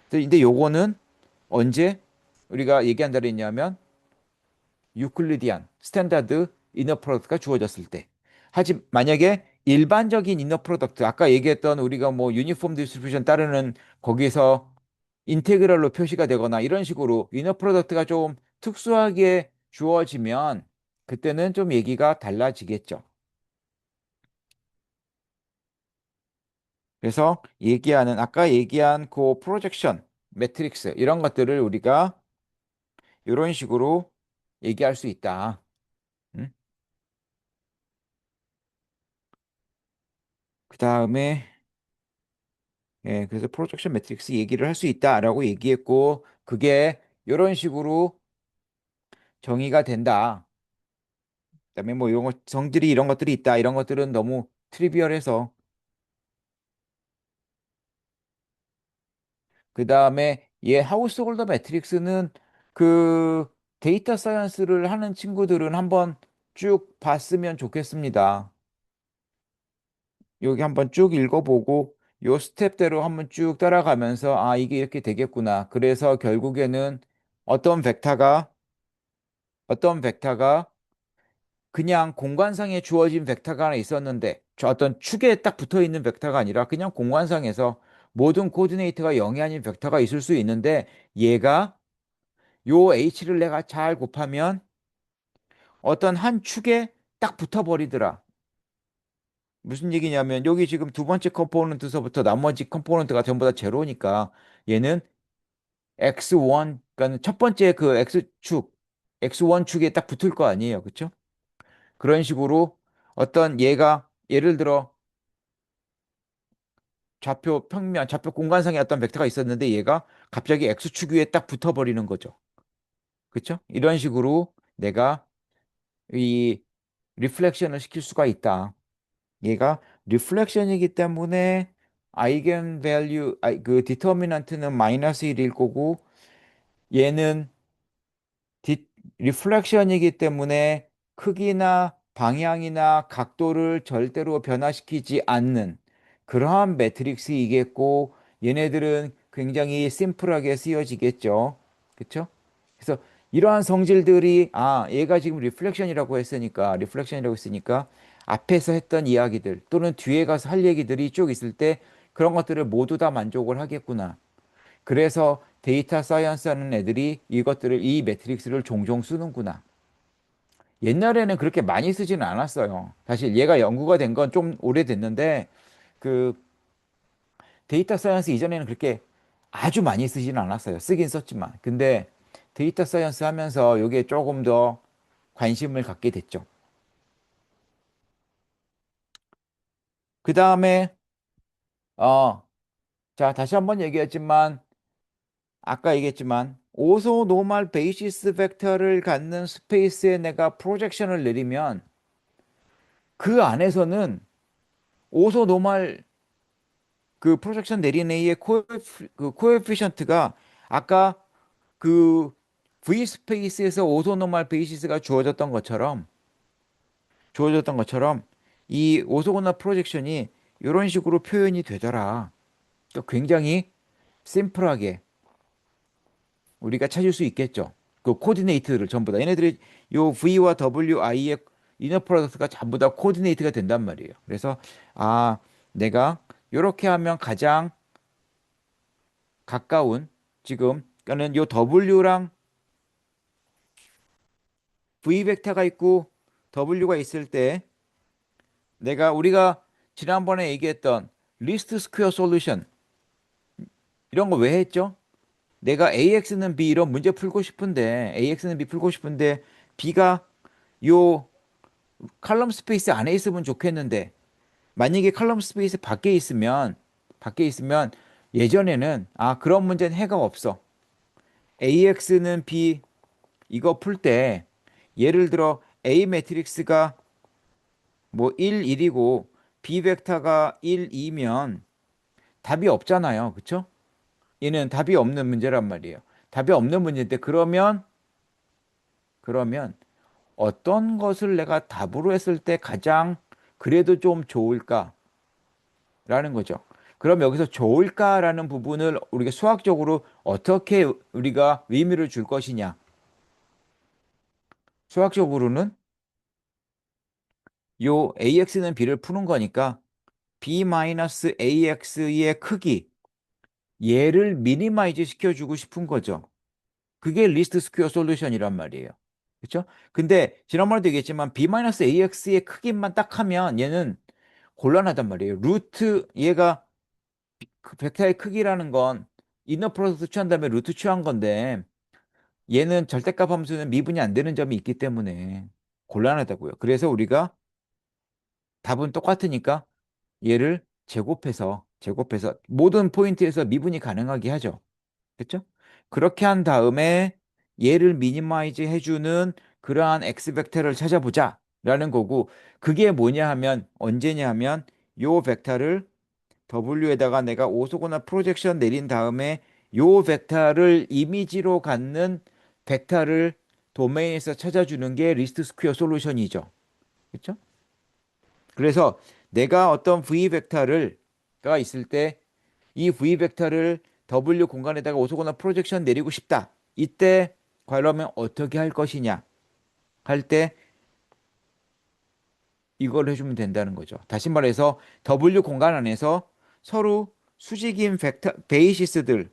근데 요거는 언제 우리가 얘기한다 그랬냐면 유클리디안 스탠다드 이너 프로덕트가 주어졌을 때. 하지 만약에 일반적인 이너 프로덕트 아까 얘기했던 우리가 뭐 유니폼 디스트리뷰션 따르는 거기서 인테그랄로 표시가 되거나 이런 식으로 이너 프로덕트가 좀 특수하게 주어지면 그때는 좀 얘기가 달라지겠죠. 그래서 얘기하는 아까 얘기한 그 프로젝션 매트릭스 이런 것들을 우리가 이런 식으로 얘기할 수 있다. 음? 그 다음에 예, 그래서 프로젝션 매트릭스 얘기를 할 수 있다라고 얘기했고 그게 이런 식으로 정의가 된다. 그다음에 뭐 이런 거 성질이 이런 것들이 있다. 이런 것들은 너무 트리비얼해서 그 다음에 얘 하우스홀더 매트릭스는 그 데이터 사이언스를 하는 친구들은 한번 쭉 봤으면 좋겠습니다. 여기 한번 쭉 읽어보고 요 스텝대로 한번 쭉 따라가면서 아, 이게 이렇게 되겠구나. 그래서 결국에는 어떤 벡터가 어떤 벡터가 그냥 공간상에 주어진 벡터가 하나 있었는데 저 어떤 축에 딱 붙어 있는 벡터가 아니라 그냥 공간상에서 모든 코디네이트가 0이 아닌 벡터가 있을 수 있는데 얘가 요 h를 내가 잘 곱하면 어떤 한 축에 딱 붙어버리더라. 무슨 얘기냐면 여기 지금 두 번째 컴포넌트서부터 나머지 컴포넌트가 전부 다 제로니까 얘는 x1 그러니까 첫 번째 그 x축 x1 축에 딱 붙을 거 아니에요. 그쵸? 그런 식으로 어떤 얘가 예를 들어 좌표 평면, 좌표 공간상에 어떤 벡터가 있었는데 얘가 갑자기 x축 위에 딱 붙어버리는 거죠. 그쵸? 이런 식으로 내가 이 리플렉션을 시킬 수가 있다. 얘가 리플렉션이기 때문에 아이겐 밸류 그 디터미넌트는 마이너스 1일 거고 얘는 디, 리플렉션이기 때문에 크기나 방향이나 각도를 절대로 변화시키지 않는 그러한 매트릭스이겠고 얘네들은 굉장히 심플하게 쓰여지겠죠. 그렇죠? 그래서 이러한 성질들이 아, 얘가 지금 리플렉션이라고 했으니까 앞에서 했던 이야기들 또는 뒤에 가서 할 얘기들이 쭉 있을 때 그런 것들을 모두 다 만족을 하겠구나. 그래서 데이터 사이언스 하는 애들이 이것들을, 이 매트릭스를 종종 쓰는구나. 옛날에는 그렇게 많이 쓰지는 않았어요. 사실 얘가 연구가 된 건 좀 오래됐는데, 그 데이터 사이언스 이전에는 그렇게 아주 많이 쓰지는 않았어요. 쓰긴 썼지만. 근데 데이터 사이언스 하면서 이게 조금 더 관심을 갖게 됐죠. 그 다음에, 어, 자, 다시 한번 얘기했지만, 아까 얘기했지만 오소 노멀 베이시스 벡터를 갖는 스페이스에 내가 프로젝션을 내리면 그 안에서는 오소 노멀 그 프로젝션 내린 A의 그 코에피션트가 아까 그 V 스페이스에서 오소 노멀 베이시스가 주어졌던 것처럼 이 오소고나 프로젝션이 이런 식으로 표현이 되더라. 또 굉장히 심플하게 우리가 찾을 수 있겠죠. 그 코디네이트를 전부 다. 얘네들이 요 V와 WI의 이너 프로덕트가 전부 다 코디네이트가 된단 말이에요. 그래서 아, 내가 이렇게 하면 가장 가까운 지금 그러니까는 요 W랑 V 벡터가 있고 W가 있을 때 내가 우리가 지난번에 얘기했던 리스트 스퀘어 솔루션 이런 거 왜 했죠? 내가 AX는 B 이런 문제 풀고 싶은데 AX는 B 풀고 싶은데 B가 요 칼럼 스페이스 안에 있으면 좋겠는데 만약에 칼럼 스페이스 밖에 있으면 예전에는 아 그런 문제는 해가 없어. AX는 B 이거 풀 때 예를 들어 A 매트릭스가 뭐 1, 1이고 B 벡터가 1, 2면 답이 없잖아요. 그쵸? 얘는 답이 없는 문제란 말이에요. 답이 없는 문제인데 그러면 어떤 것을 내가 답으로 했을 때 가장 그래도 좀 좋을까라는 거죠. 그럼 여기서 좋을까라는 부분을 우리가 수학적으로 어떻게 우리가 의미를 줄 것이냐. 수학적으로는 요 AX는 B를 푸는 거니까 B-AX의 크기, 얘를 미니마이즈 시켜주고 싶은 거죠. 그게 리스트 스퀘어 솔루션이란 말이에요. 그렇죠? 근데 지난번에도 얘기했지만 B-AX의 크기만 딱 하면 얘는 곤란하단 말이에요. 루트 얘가 그 벡터의 크기라는 건 이너 프로덕트 취한 다음에 루트 취한 건데 얘는 절대값 함수는 미분이 안 되는 점이 있기 때문에 곤란하다고요. 그래서 우리가 답은 똑같으니까 얘를 제곱해서 모든 포인트에서 미분이 가능하게 하죠. 그렇죠? 그렇게 한 다음에 얘를 미니마이즈 해주는 그러한 x 벡터를 찾아보자 라는 거고 그게 뭐냐 하면 언제냐 하면 요 벡터를 W에다가 내가 오소거나 프로젝션 내린 다음에 요 벡터를 이미지로 갖는 벡터를 도메인에서 찾아주는 게 리스트 스퀘어 솔루션이죠. 그렇죠? 그래서 내가 어떤 V 벡터가 있을 때 이 V 벡터를 W 공간에다가 오소거나 프로젝션 내리고 싶다. 이때 그러면 어떻게 할 것이냐 할 때 이걸 해주면 된다는 거죠. 다시 말해서 W 공간 안에서 서로 수직인 벡터 베이시스들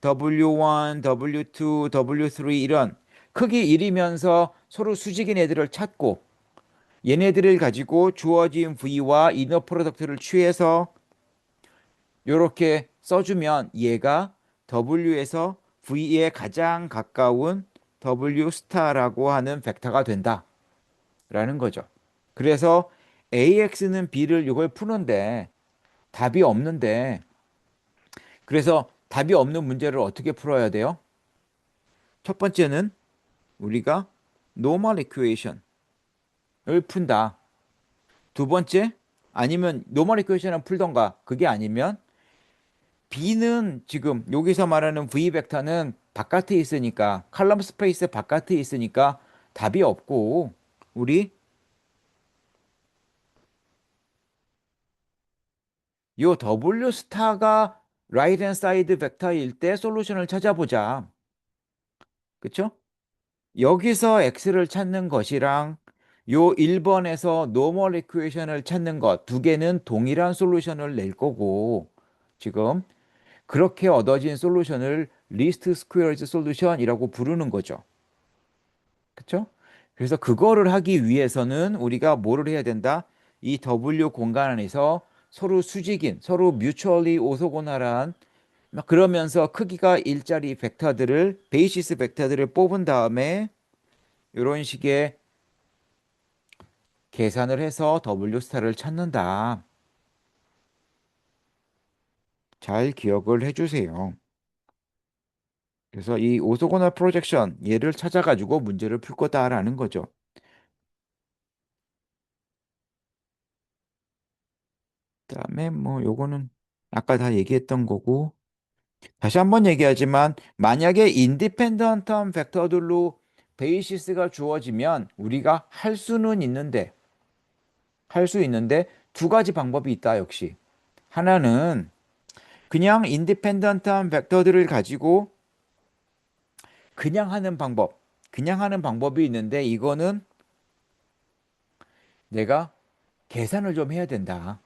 W1, W2, W3 이런 크기 1이면서 서로 수직인 애들을 찾고 얘네들을 가지고 주어진 V와 이너 프로덕트를 취해서 이렇게 써주면 얘가 W에서 V에 가장 가까운 W 스타라고 하는 벡터가 된다라는 거죠. 그래서 AX는 B를 이걸 푸는데 답이 없는데 그래서 답이 없는 문제를 어떻게 풀어야 돼요? 첫 번째는 우리가 normal equation을 푼다. 두 번째 아니면 normal equation을 풀던가 그게 아니면 B는 지금 여기서 말하는 V 벡터는 바깥에 있으니까 칼럼 스페이스 바깥에 있으니까 답이 없고 우리 요 W 스타가 right hand side 벡터일 때 솔루션을 찾아보자. 그쵸? 여기서 X를 찾는 것이랑 요 1번에서 노멀 이퀘이션을 찾는 것 두 개는 동일한 솔루션을 낼 거고 지금 그렇게 얻어진 솔루션을 리스트 스퀘어즈 솔루션이라고 부르는 거죠. 그쵸? 그래서 그거를 하기 위해서는 우리가 뭐를 해야 된다? 이 W 공간 안에서 서로 수직인, 서로 뮤추얼리 오소고날한 막 그러면서 크기가 일자리 벡터들을 베이시스 벡터들을 뽑은 다음에 이런 식의 계산을 해서 W 스타를 찾는다. 잘 기억을 해주세요. 그래서 이 오소고날 프로젝션 얘를 찾아가지고 문제를 풀 거다라는 거죠. 그다음에 뭐 요거는 아까 다 얘기했던 거고 다시 한번 얘기하지만 만약에 인디펜던트한 벡터들로 베이시스가 주어지면 우리가 할 수 있는데 두 가지 방법이 있다 역시. 하나는 그냥 인디펜던트한 벡터들을 가지고 그냥 하는 방법. 그냥 하는 방법이 있는데 이거는 내가 계산을 좀 해야 된다.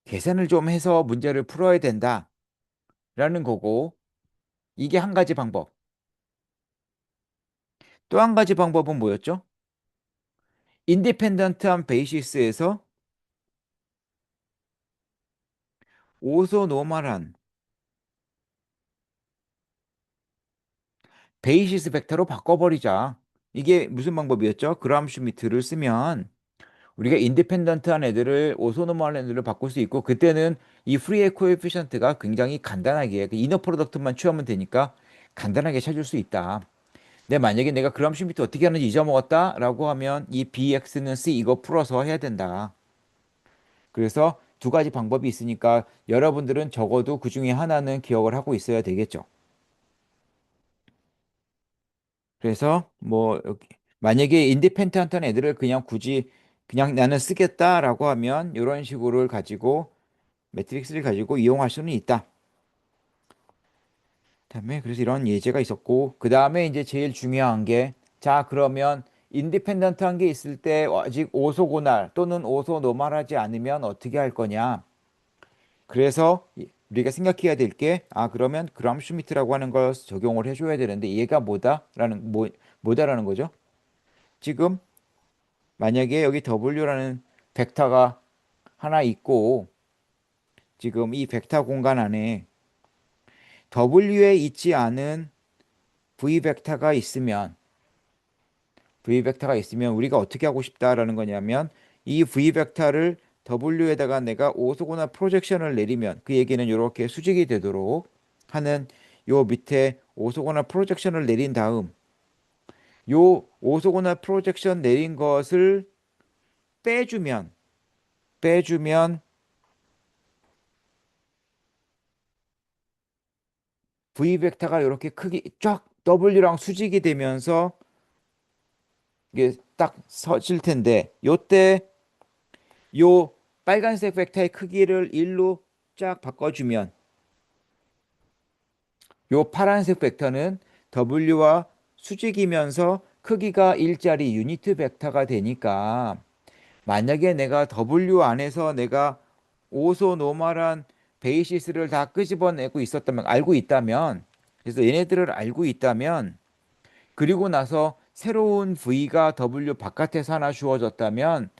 계산을 좀 해서 문제를 풀어야 된다라는 거고 이게 한 가지 방법. 또 한 가지 방법은 뭐였죠? 인디펜던트한 베이시스에서 오소노멀한 베이시스 벡터로 바꿔버리자. 이게 무슨 방법이었죠? 그람 슈미트를 쓰면 우리가 인디펜던트한 애들을 오소노멀한 애들을 바꿀 수 있고 그때는 이 프리의 코에피션트가 굉장히 간단하게 그 이너 프로덕트만 취하면 되니까 간단하게 찾을 수 있다. 근데 만약에 내가 그람 슈미트 어떻게 하는지 잊어먹었다라고 하면 이 BX는 C 이거 풀어서 해야 된다. 그래서 두 가지 방법이 있으니까 여러분들은 적어도 그 중에 하나는 기억을 하고 있어야 되겠죠. 그래서 뭐 만약에 인디펜던트한 애들을 그냥 굳이 그냥 나는 쓰겠다라고 하면 이런 식으로 가지고 매트릭스를 가지고 이용할 수는 있다. 그다음에 그래서 이런 예제가 있었고 그다음에 이제 제일 중요한 게 자 그러면 인디펜던트한 게 있을 때 아직 오소고날 또는 오소 노멀하지 않으면 어떻게 할 거냐. 그래서 우리가 생각해야 될 게 아 그러면 그람 슈미트라고 하는 걸 적용을 해줘야 되는데 얘가 뭐다라는 거죠. 지금 만약에 여기 W라는 벡터가 하나 있고 지금 이 벡터 공간 안에 W에 있지 않은 V 벡터가 있으면 V 벡터가 있으면 우리가 어떻게 하고 싶다라는 거냐면 이 V 벡터를 W에다가 내가 오소고나 프로젝션을 내리면 그 얘기는 이렇게 수직이 되도록 하는 요 밑에 오소고나 프로젝션을 내린 다음 요 오소고나 프로젝션 내린 것을 빼주면 빼주면 V 벡터가 이렇게 크게 쫙 W랑 수직이 되면서 이게 딱 서질 텐데 요때 요 빨간색 벡터의 크기를 1로 쫙 바꿔주면 요 파란색 벡터는 W와 수직이면서 크기가 일자리 유니트 벡터가 되니까 만약에 내가 W 안에서 내가 오소노멀한 베이시스를 다 끄집어내고 있었다면 알고 있다면 그래서 얘네들을 알고 있다면 그리고 나서 새로운 V가 W 바깥에서 하나 주어졌다면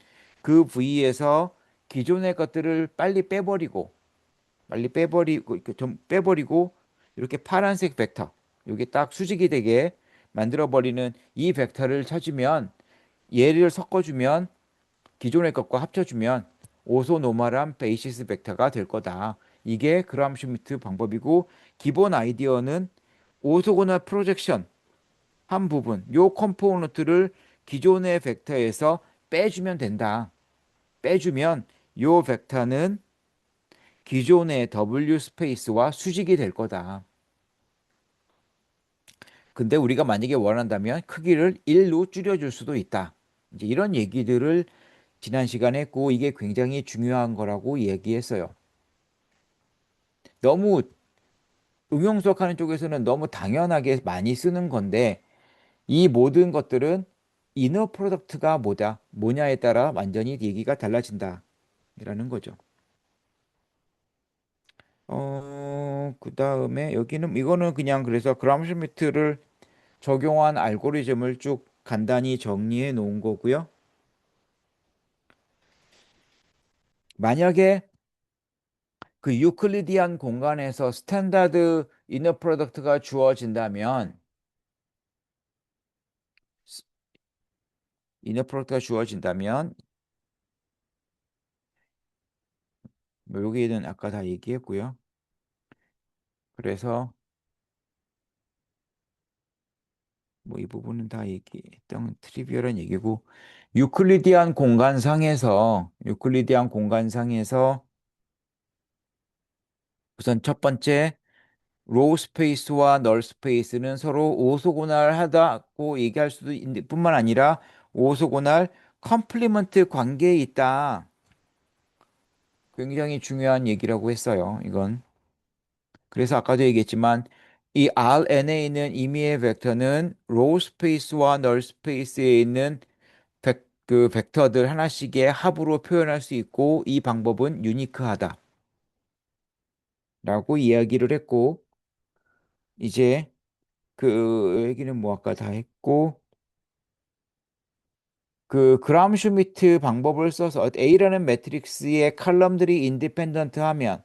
그 V에서 기존의 것들을 빨리 빼버리고 이렇게 좀 빼버리고 이렇게 파란색 벡터 여기 딱 수직이 되게 만들어 버리는 이 벡터를 찾으면 얘를 섞어주면 기존의 것과 합쳐주면 오소노멀한 베이시스 벡터가 될 거다. 이게 그람 슈미트 방법이고 기본 아이디어는 오소고널 프로젝션 한 부분, 요 컴포넌트를 기존의 벡터에서 빼주면 된다. 빼주면 요 벡터는 기존의 W 스페이스와 수직이 될 거다. 근데 우리가 만약에 원한다면 크기를 1로 줄여줄 수도 있다. 이제 이런 얘기들을 지난 시간에 했고 이게 굉장히 중요한 거라고 얘기했어요. 너무 응용 수학하는 쪽에서는 너무 당연하게 많이 쓰는 건데 이 모든 것들은 이너 프로덕트가 뭐냐에 따라 완전히 얘기가 달라진다. 라는 거죠. 그 다음에 여기는 이거는 그냥 그래서 그람 슈미트를 적용한 알고리즘을 쭉 간단히 정리해 놓은 거고요. 만약에 그 유클리디안 공간에서 스탠다드 이너 프로덕트가 주어진다면 이너 프로덕트가 주어진다면 뭐 여기는 아까 다 얘기했고요. 그래서 뭐 이 부분은 다 얘기했던 트리비얼한 얘기고 유클리디안 공간상에서 우선 첫 번째 로우 스페이스와 널 스페이스는 서로 오소고날하다고 얘기할 수도 있는 뿐만 아니라 오소고날 컴플리먼트 관계에 있다. 굉장히 중요한 얘기라고 했어요. 이건. 그래서 아까도 얘기했지만 이 RN에 있는 임의의 벡터는 로우 스페이스와 널 스페이스에 있는 그 벡터들 하나씩의 합으로 표현할 수 있고 이 방법은 유니크하다라고 이야기를 했고 이제 그 얘기는 뭐 아까 다 했고 그 그람 슈미트 방법을 써서 A라는 매트릭스의 칼럼들이 인디펜던트하면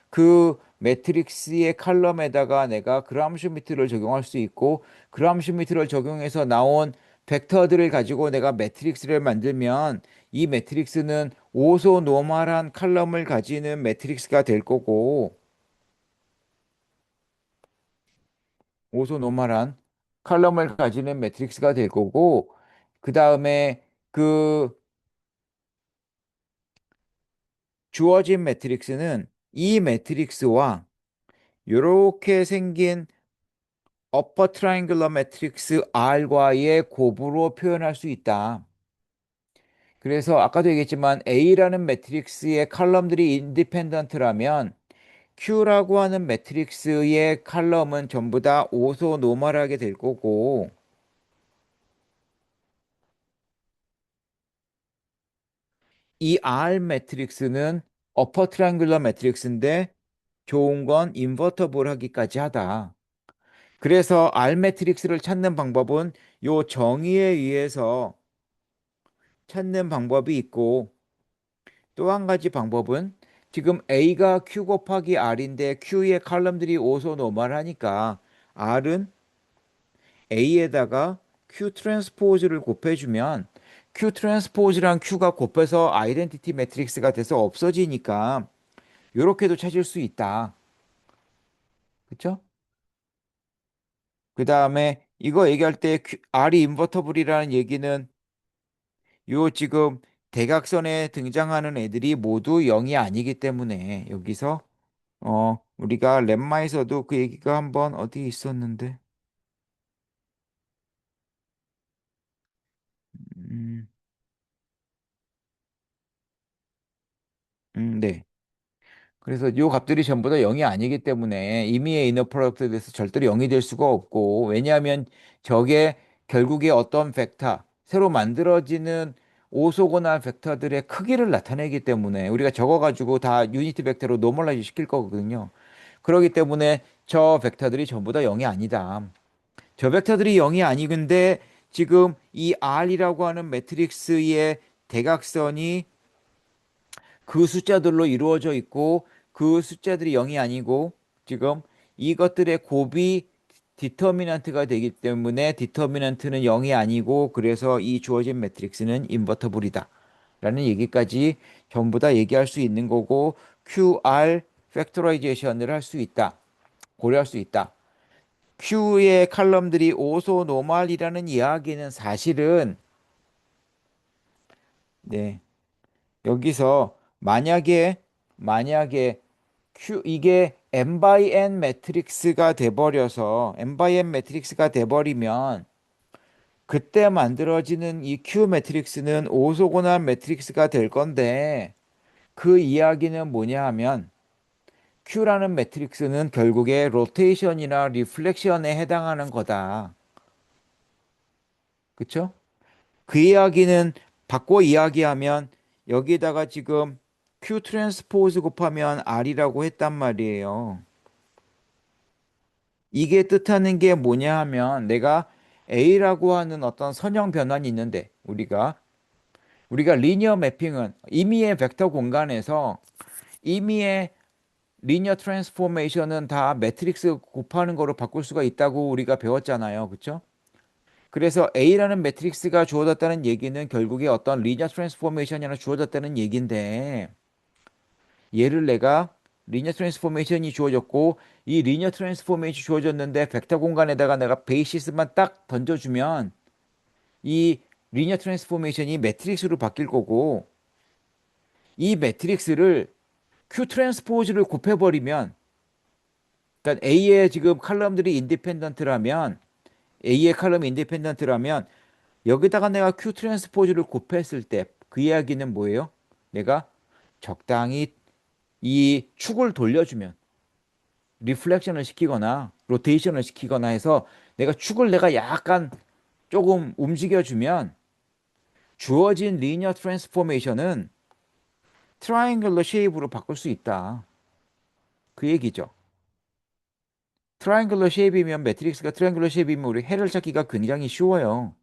그 매트릭스의 칼럼에다가 내가 그람 슈미트를 적용할 수 있고 그람 슈미트를 적용해서 나온 벡터들을 가지고 내가 매트릭스를 만들면 이 매트릭스는 오소 노멀한 칼럼을 가지는 매트릭스가 될 거고 오소 노멀한 칼럼을 가지는 매트릭스가 될 거고 그 다음에 그 주어진 매트릭스는 이 매트릭스와 이렇게 생긴 upper triangular matrix R과의 곱으로 표현할 수 있다. 그래서 아까도 얘기했지만 A라는 매트릭스의 칼럼들이 인디펜던트라면 Q라고 하는 매트릭스의 칼럼은 전부 다 오소노멀하게 될 거고 이 R 매트릭스는 upper triangular 매트릭스인데 좋은 건 인버터블 하기까지 하다. 그래서 R 매트릭스를 찾는 방법은 요 정의에 의해서 찾는 방법이 있고 또 한 가지 방법은 지금 A가 Q 곱하기 R인데 Q의 칼럼들이 오소노멀하니까 R은 A에다가 Q 트랜스포즈를 곱해주면 Q 트랜스포즈랑 Q가 곱해서 아이덴티티 매트릭스가 돼서 없어지니까 이렇게도 찾을 수 있다. 그쵸? 그 다음에 이거 얘기할 때 R이 인버터블이라는 얘기는 요 지금 대각선에 등장하는 애들이 모두 0이 아니기 때문에 여기서 우리가 렘마에서도 그 얘기가 한번 어디 있었는데 음, 네. 그래서 요 값들이 전부 다 0이 아니기 때문에 임의의 이너 프로덕트에 대해서 절대로 0이 될 수가 없고 왜냐하면 저게 결국에 어떤 벡터, 새로 만들어지는 오소고나 벡터들의 크기를 나타내기 때문에 우리가 적어가지고 다 유니트 벡터로 노멀라이즈 시킬 거거든요. 그렇기 때문에 저 벡터들이 전부 다 0이 아니다. 저 벡터들이 0이 아니근데 지금 이 R이라고 하는 매트릭스의 대각선이 그 숫자들로 이루어져 있고 그 숫자들이 0이 아니고 지금 이것들의 곱이 디터미넌트가 되기 때문에 디터미넌트는 0이 아니고 그래서 이 주어진 매트릭스는 인버터블이다. 라는 얘기까지 전부 다 얘기할 수 있는 거고 QR 팩토라이제이션을 할 수 있다. 고려할 수 있다. Q의 칼럼들이 오소노멀이라는 이야기는 사실은 네, 여기서 만약에 이게 n by n 매트릭스가 돼버려서 n by n 매트릭스가 돼버리면 그때 만들어지는 이 Q 매트릭스는 오소고날 매트릭스가 될 건데 그 이야기는 뭐냐 하면 Q라는 매트릭스는 결국에 로테이션이나 리플렉션에 해당하는 거다. 그쵸? 그 이야기는 바꿔 이야기하면 여기다가 지금 Q 트랜스포즈 곱하면 R이라고 했단 말이에요. 이게 뜻하는 게 뭐냐 하면 내가 A라고 하는 어떤 선형 변환이 있는데 우리가 리니어 매핑은 임의의 벡터 공간에서 임의의 리니어 트랜스포메이션은 다 매트릭스 곱하는 거로 바꿀 수가 있다고 우리가 배웠잖아요. 그렇죠? 그래서 A라는 매트릭스가 주어졌다는 얘기는 결국에 어떤 리니어 트랜스포메이션이 하나 주어졌다는 얘기인데 얘를 내가 리니어 트랜스포메이션이 주어졌고 이 리니어 트랜스포메이션이 주어졌는데 벡터 공간에다가 내가 베이시스만 딱 던져주면 이 리니어 트랜스포메이션이 매트릭스로 바뀔 거고 이 매트릭스를 Q 트랜스포즈를 곱해버리면 그러니까 A의 지금 칼럼들이 인디펜던트라면 A의 칼럼이 인디펜던트라면 여기다가 내가 Q 트랜스포즈를 곱했을 때 그 이야기는 뭐예요? 내가 적당히 이 축을 돌려주면 리플렉션을 시키거나 로테이션을 시키거나 해서 내가 축을 내가 약간 조금 움직여주면 주어진 리니어 트랜스포메이션은 트라이앵글러 쉐입으로 바꿀 수 있다. 그 얘기죠. 트라이앵글러 쉐입이면 매트릭스가 트라이앵글러 쉐입이면 우리 해를 찾기가 굉장히 쉬워요.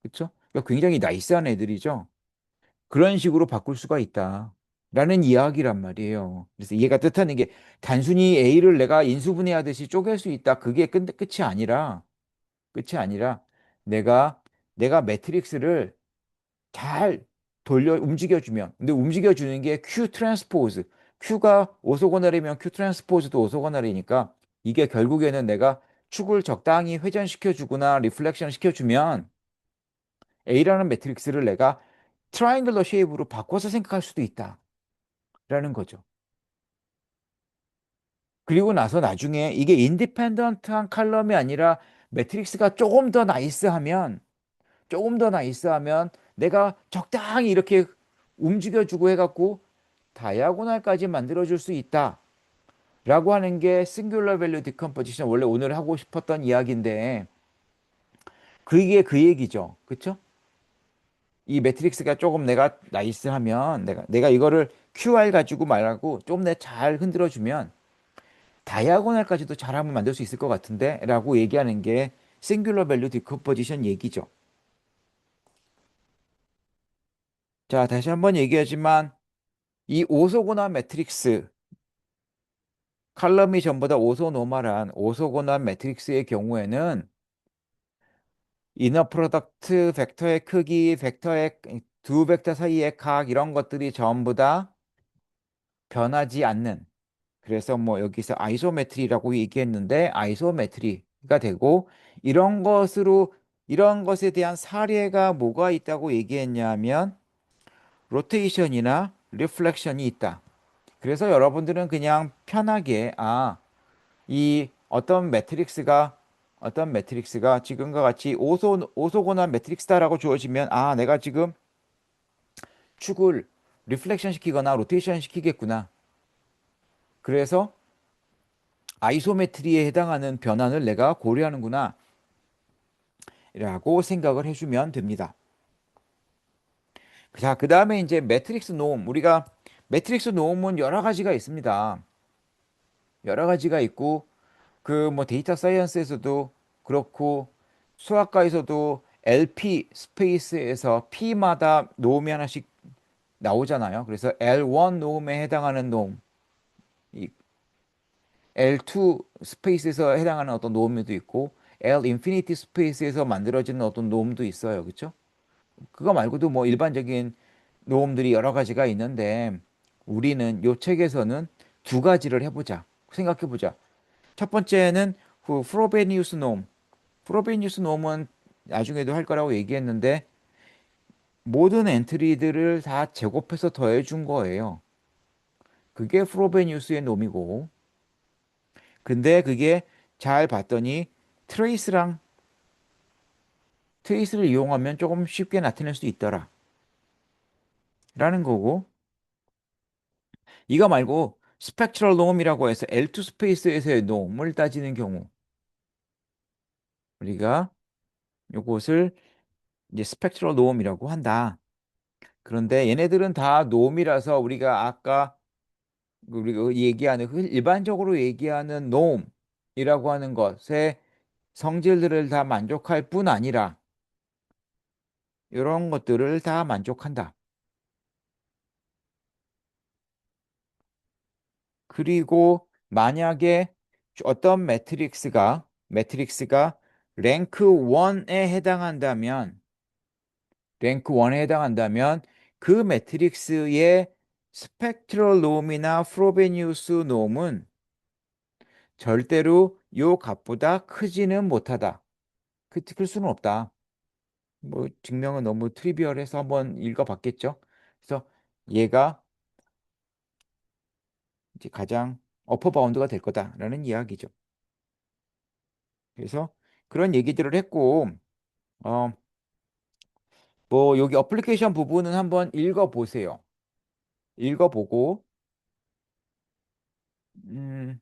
그렇죠? 그러니까 굉장히 나이스한 애들이죠. 그런 식으로 바꿀 수가 있다. 라는 이야기란 말이에요. 그래서 얘가 뜻하는 게 단순히 A를 내가 인수분해하듯이 쪼갤 수 있다. 그게 끝이 아니라 내가 매트릭스를 잘 돌려 움직여주면 근데 움직여주는 게 Q 트랜스포즈 Q가 오소고널이면 Q 트랜스포즈도 오소고널이니까 이게 결국에는 내가 축을 적당히 회전시켜 주거나 리플렉션 시켜주면 A라는 매트릭스를 내가 트라이앵글러 쉐입으로 바꿔서 생각할 수도 있다라는 거죠. 그리고 나서 나중에 이게 인디펜던트한 칼럼이 아니라 매트릭스가 조금 더 나이스하면 내가 적당히 이렇게 움직여주고 해갖고 다이아고날까지 만들어줄 수 있다. 라고 하는 게 싱귤러 밸류 디컴포지션 원래 오늘 하고 싶었던 이야기인데 그게 그 얘기죠. 그쵸? 이 매트릭스가 조금 내가 나이스하면 내가 이거를 QR 가지고 말하고 좀 내 잘 흔들어주면 다이아고날까지도 잘하면 만들 수 있을 것 같은데 라고 얘기하는 게 싱귤러 밸류 디컴포지션 얘기죠. 자, 다시 한번 얘기하지만 이 오소고난 매트릭스 칼럼이 전부 다 오소노멀한 오소고난 매트릭스의 경우에는 이너 프로덕트, 벡터의 크기, 벡터의 두 벡터 사이의 각 이런 것들이 전부 다 변하지 않는 그래서 뭐 여기서 아이소메트리라고 얘기했는데 아이소메트리가 되고 이런 것으로 이런 것에 대한 사례가 뭐가 있다고 얘기했냐면 로테이션이나 리플렉션이 있다. 그래서 여러분들은 그냥 편하게 이 어떤 매트릭스가 지금과 같이 오소고난 매트릭스다라고 주어지면 내가 지금 축을 리플렉션 시키거나 로테이션 시키겠구나. 그래서 아이소메트리에 해당하는 변환을 내가 고려하는구나. 라고 생각을 해주면 됩니다. 자, 그 다음에 이제 매트릭스 노움. 우리가 매트릭스 노움은 여러 가지가 있습니다. 여러 가지가 있고, 그 뭐 데이터 사이언스에서도 그렇고, 수학과에서도 LP 스페이스에서 P마다 노움이 하나씩 나오잖아요. 그래서 L1 노움에 해당하는 노움, 이 L2 스페이스에서 해당하는 어떤 노음도 있고, L 인피니티 스페이스에서 만들어지는 어떤 노음도 있어요. 그렇죠? 그거 말고도 뭐 일반적인 노음들이 여러 가지가 있는데 우리는 요 책에서는 두 가지를 해보자. 생각해보자. 첫 번째는 그 프로베니우스 노음. 프로베니우스 노음은 나중에도 할 거라고 얘기했는데 모든 엔트리들을 다 제곱해서 더해준 거예요. 그게 프로베니우스의 노음이고 근데 그게 잘 봤더니 트레이스랑 트레이스를 이용하면 조금 쉽게 나타낼 수 있더라. 라는 거고 이거 말고 스펙트럴 놈이라고 해서 L2 스페이스에서의 놈을 따지는 경우 우리가 요것을 이제 스펙트럴 놈이라고 한다. 그런데 얘네들은 다 놈이라서 우리가 아까 우리가 얘기하는 일반적으로 얘기하는 놈이라고 하는 것의 성질들을 다 만족할 뿐 아니라 이런 것들을 다 만족한다. 그리고 만약에 어떤 매트릭스가 랭크 1에 해당한다면 랭크 1에 해당한다면 그 매트릭스의 스펙트럴 놈이나 프로베니우스 놈은 절대로 요 값보다 크지는 못하다. 클 수는 없다. 뭐 증명은 너무 트리비얼해서 한번 읽어봤겠죠. 그래서 얘가 이제 가장 어퍼 바운드가 될 거다라는 이야기죠. 그래서 그런 얘기들을 했고 어, 뭐 여기 어플리케이션 부분은 한번 읽어보세요. 읽어보고 음,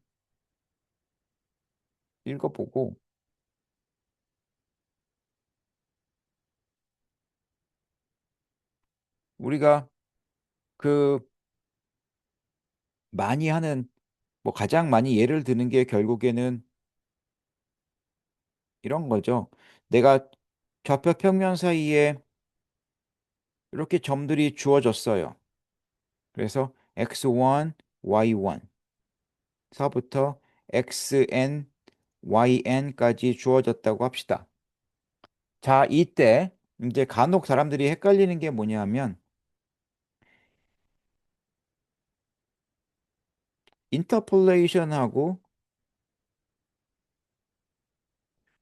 읽어보고 우리가 그 많이 하는 뭐 가장 많이 예를 드는 게 결국에는 이런 거죠. 내가 좌표 평면 사이에 이렇게 점들이 주어졌어요. 그래서 x1, y1서부터 xn, yn까지 주어졌다고 합시다. 자, 이때 이제 간혹 사람들이 헷갈리는 게 뭐냐면 인터폴레이션하고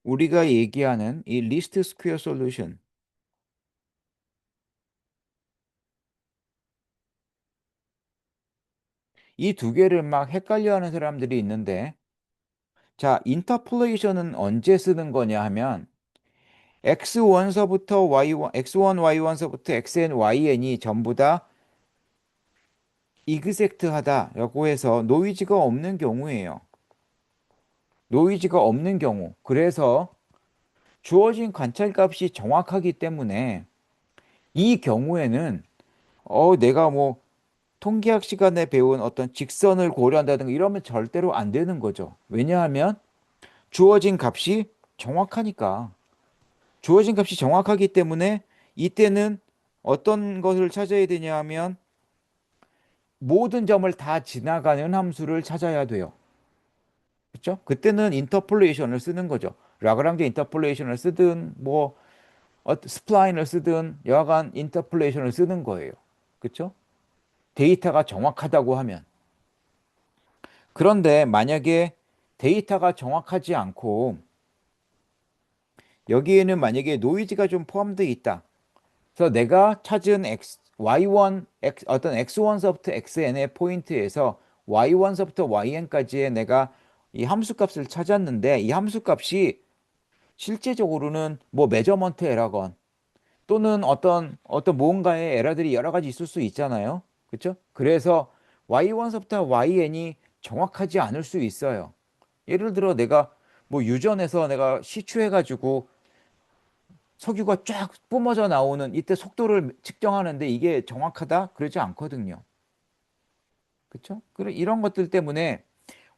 우리가 얘기하는 이 리스트 스퀘어 솔루션 이 두 개를 막 헷갈려 하는 사람들이 있는데 자, 인터폴레이션은 언제 쓰는 거냐 하면 x1서부터 y1, x1, y1서부터 xn, yn이 전부 다 이그젝트하다라고 해서 노이즈가 없는 경우예요. 노이즈가 없는 경우. 그래서 주어진 관찰값이 정확하기 때문에 이 경우에는 내가 뭐 통계학 시간에 배운 어떤 직선을 고려한다든가 이러면 절대로 안 되는 거죠. 왜냐하면 주어진 값이 정확하니까. 주어진 값이 정확하기 때문에 이때는 어떤 것을 찾아야 되냐 하면 모든 점을 다 지나가는 함수를 찾아야 돼요. 그렇죠? 그때는 인터폴레이션을 쓰는 거죠. 라그랑제 인터폴레이션을 쓰든 뭐 스플라인을 쓰든 여하간 인터폴레이션을 쓰는 거예요. 그렇죠? 데이터가 정확하다고 하면. 그런데 만약에 데이터가 정확하지 않고 여기에는 만약에 노이즈가 좀 포함되어 있다. 그래서 내가 찾은 Y1, 어떤 X1서부터 XN의 포인트에서 Y1서부터 YN까지의 내가 이 함수값을 찾았는데 이 함수값이 실제적으로는 뭐 매저먼트 에러건 또는 어떤 뭔가의 에러들이 여러 가지 있을 수 있잖아요. 그렇죠? 그래서 Y1서부터 YN이 정확하지 않을 수 있어요. 예를 들어 내가 뭐 유전에서 내가 시추해가지고 석유가 쫙 뿜어져 나오는 이때 속도를 측정하는데 이게 정확하다? 그러지 않거든요. 그렇죠? 그래 이런 것들 때문에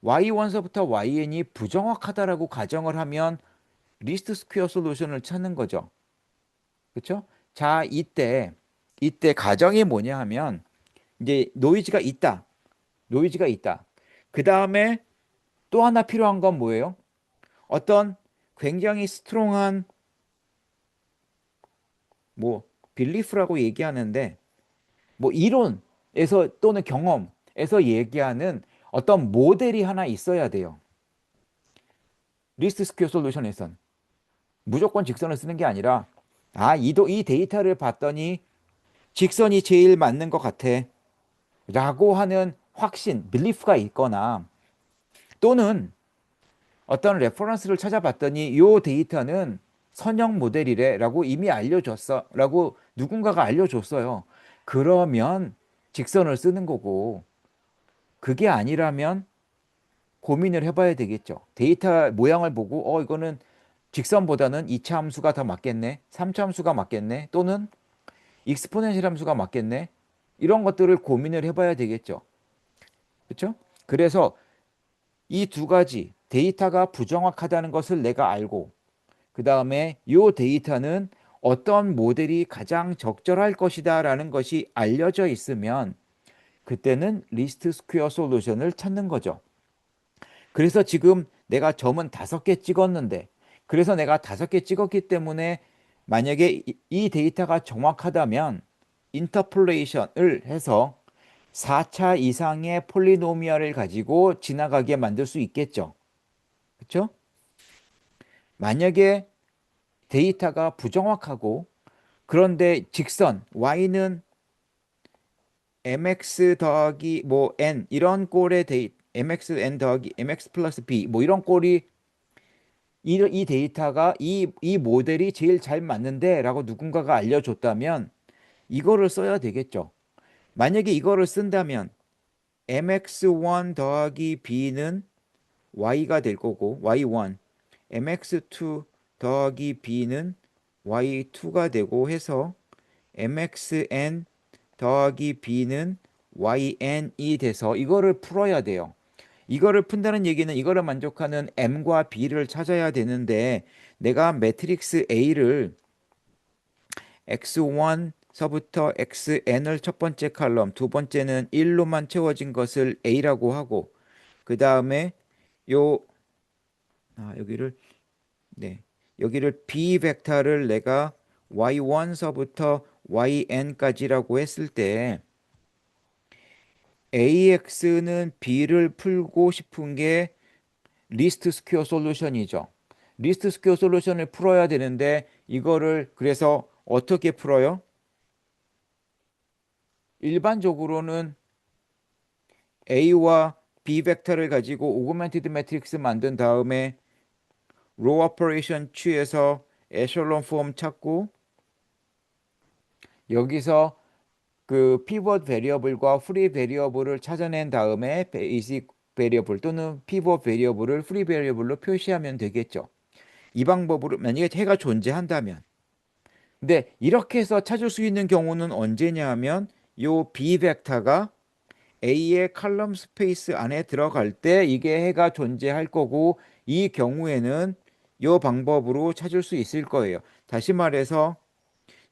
Y1서부터 YN이 부정확하다라고 가정을 하면 리스트 스퀘어 솔루션을 찾는 거죠. 그렇죠? 자, 이때 가정이 뭐냐 하면 이제 노이즈가 있다. 노이즈가 있다. 그 다음에 또 하나 필요한 건 뭐예요? 어떤 굉장히 스트롱한 뭐 빌리프라고 얘기하는데 뭐 이론에서 또는 경험에서 얘기하는 어떤 모델이 하나 있어야 돼요. 리스트 스퀘어 솔루션에선 무조건 직선을 쓰는 게 아니라 이 데이터를 봤더니 직선이 제일 맞는 것 같아 라고 하는 확신, 빌리프가 있거나 또는 어떤 레퍼런스를 찾아봤더니 이 데이터는 선형 모델이래 라고 이미 알려줬어 라고 누군가가 알려줬어요. 그러면 직선을 쓰는 거고 그게 아니라면 고민을 해봐야 되겠죠. 데이터 모양을 보고 이거는 직선보다는 2차 함수가 더 맞겠네. 3차 함수가 맞겠네. 또는 익스포넨셜 함수가 맞겠네. 이런 것들을 고민을 해봐야 되겠죠. 그렇죠? 그래서 이 두 가지 데이터가 부정확하다는 것을 내가 알고 그 다음에 이 데이터는 어떤 모델이 가장 적절할 것이다 라는 것이 알려져 있으면 그때는 리스트 스퀘어 솔루션을 찾는 거죠. 그래서 지금 내가 점은 5개 찍었는데 그래서 내가 5개 찍었기 때문에 만약에 이 데이터가 정확하다면 인터폴레이션을 해서 4차 이상의 폴리노미얼을 가지고 지나가게 만들 수 있겠죠. 그렇죠? 만약에 데이터가 부정확하고 그런데 직선 y는 mx 더하기 뭐 n 이런 꼴의 mxn 더하기 mx 플러스 b 뭐 이런 꼴이 이 데이터가 이 모델이 제일 잘 맞는데 라고 누군가가 알려줬다면 이거를 써야 되겠죠. 만약에 이거를 쓴다면 mx1 더하기 b는 y가 될 거고 y1 mx2 더하기 b는 y2가 되고 해서 mxn 더하기 b는 yn이 돼서 이거를 풀어야 돼요. 이거를 푼다는 얘기는 이거를 만족하는 m과 b를 찾아야 되는데 내가 매트릭스 A를 x1서부터 xn을 첫 번째 칼럼, 두 번째는 1로만 채워진 것을 A라고 하고 그 다음에 요 여기를 네. 여기를 B 벡터를 내가 y1서부터 yn까지라고 했을 때 AX는 B를 풀고 싶은 게 리스트 스퀘어 솔루션이죠. 리스트 스퀘어 솔루션을 풀어야 되는데 이거를 그래서 어떻게 풀어요? 일반적으로는 A와 B 벡터를 가지고 오그멘티드 매트릭스 만든 다음에 로 오퍼레이션 취해서 에셜론 폼 찾고 여기서 그 피벗 베리어블과 프리 베리어블을 찾아낸 다음에 베이직 베리어블 또는 피벗 베리어블을 프리 베리어블로 표시하면 되겠죠. 이 방법으로 만약에 해가 존재한다면. 근데 이렇게 해서 찾을 수 있는 경우는 언제냐 하면 요 B 벡터가 A의 칼럼 스페이스 안에 들어갈 때 이게 해가 존재할 거고 이 경우에는 요 방법으로 찾을 수 있을 거예요. 다시 말해서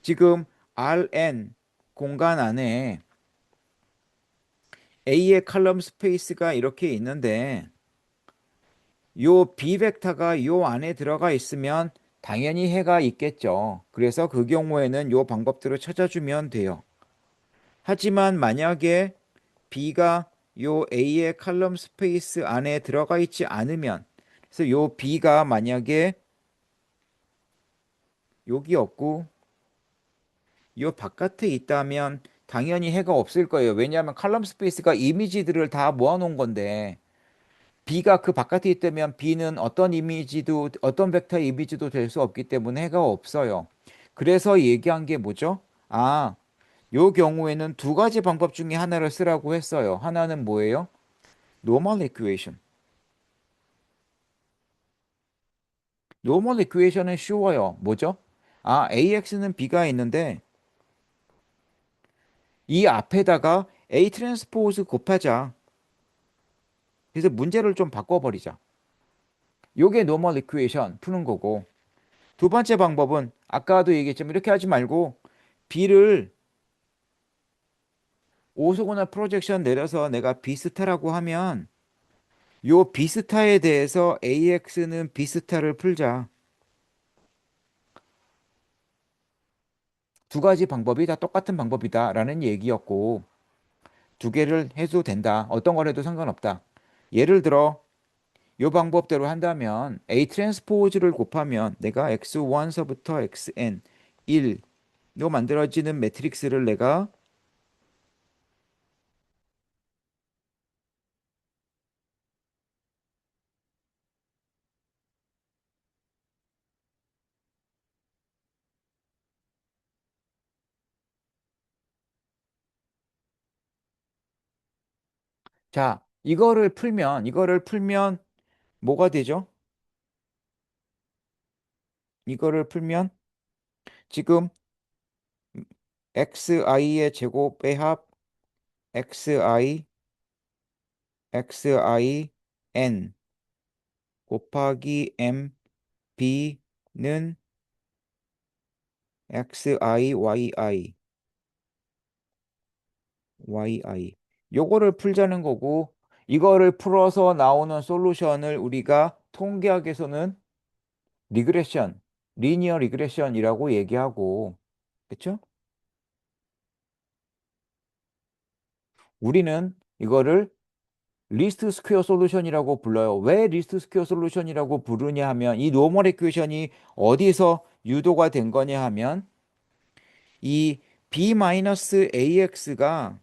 지금 Rn 공간 안에 A의 칼럼 스페이스가 이렇게 있는데 요 B 벡터가 요 안에 들어가 있으면 당연히 해가 있겠죠. 그래서 그 경우에는 요 방법대로 찾아주면 돼요. 하지만 만약에 B가 요 A의 칼럼 스페이스 안에 들어가 있지 않으면 그래서 요 B가 만약에 여기 없고 요 바깥에 있다면 당연히 해가 없을 거예요. 왜냐하면 칼럼 스페이스가 이미지들을 다 모아놓은 건데 B가 그 바깥에 있다면 B는 어떤 이미지도 어떤 벡터 이미지도 될 수 없기 때문에 해가 없어요. 그래서 얘기한 게 뭐죠? 아, 요 경우에는 두 가지 방법 중에 하나를 쓰라고 했어요. 하나는 뭐예요? 노멀 이퀘이션. 노멀 이퀘이션은 쉬워요. 뭐죠? 아, AX는 B가 있는데 이 앞에다가 A 트랜스포즈 곱하자. 그래서 문제를 좀 바꿔버리자. 요게 노멀 이퀘이션 푸는 거고. 두 번째 방법은 아까도 얘기했지만 이렇게 하지 말고 B를 오소고나 프로젝션 내려서 내가 비스타라고 하면 요 비스타에 대해서 AX는 비스타를 풀자. 두 가지 방법이 다 똑같은 방법이다라는 얘기였고 두 개를 해도 된다. 어떤 걸 해도 상관없다. 예를 들어 요 방법대로 한다면 A 트랜스포즈를 곱하면 내가 X1서부터 XN 1로 만들어지는 매트릭스를 내가 자, 이거를 풀면 뭐가 되죠? 이거를 풀면 지금 xi의 제곱의 합 xi xin 곱하기 m b는 yi 요거를 풀자는 거고 이거를 풀어서 나오는 솔루션을 우리가 통계학에서는 리그레션, 리니어 리그레션이라고 얘기하고 그렇죠? 우리는 이거를 리스트 스퀘어 솔루션이라고 불러요. 왜 리스트 스퀘어 솔루션이라고 부르냐 하면 이 노멀 이퀘이션이 어디서 유도가 된 거냐 하면 이 b-ax가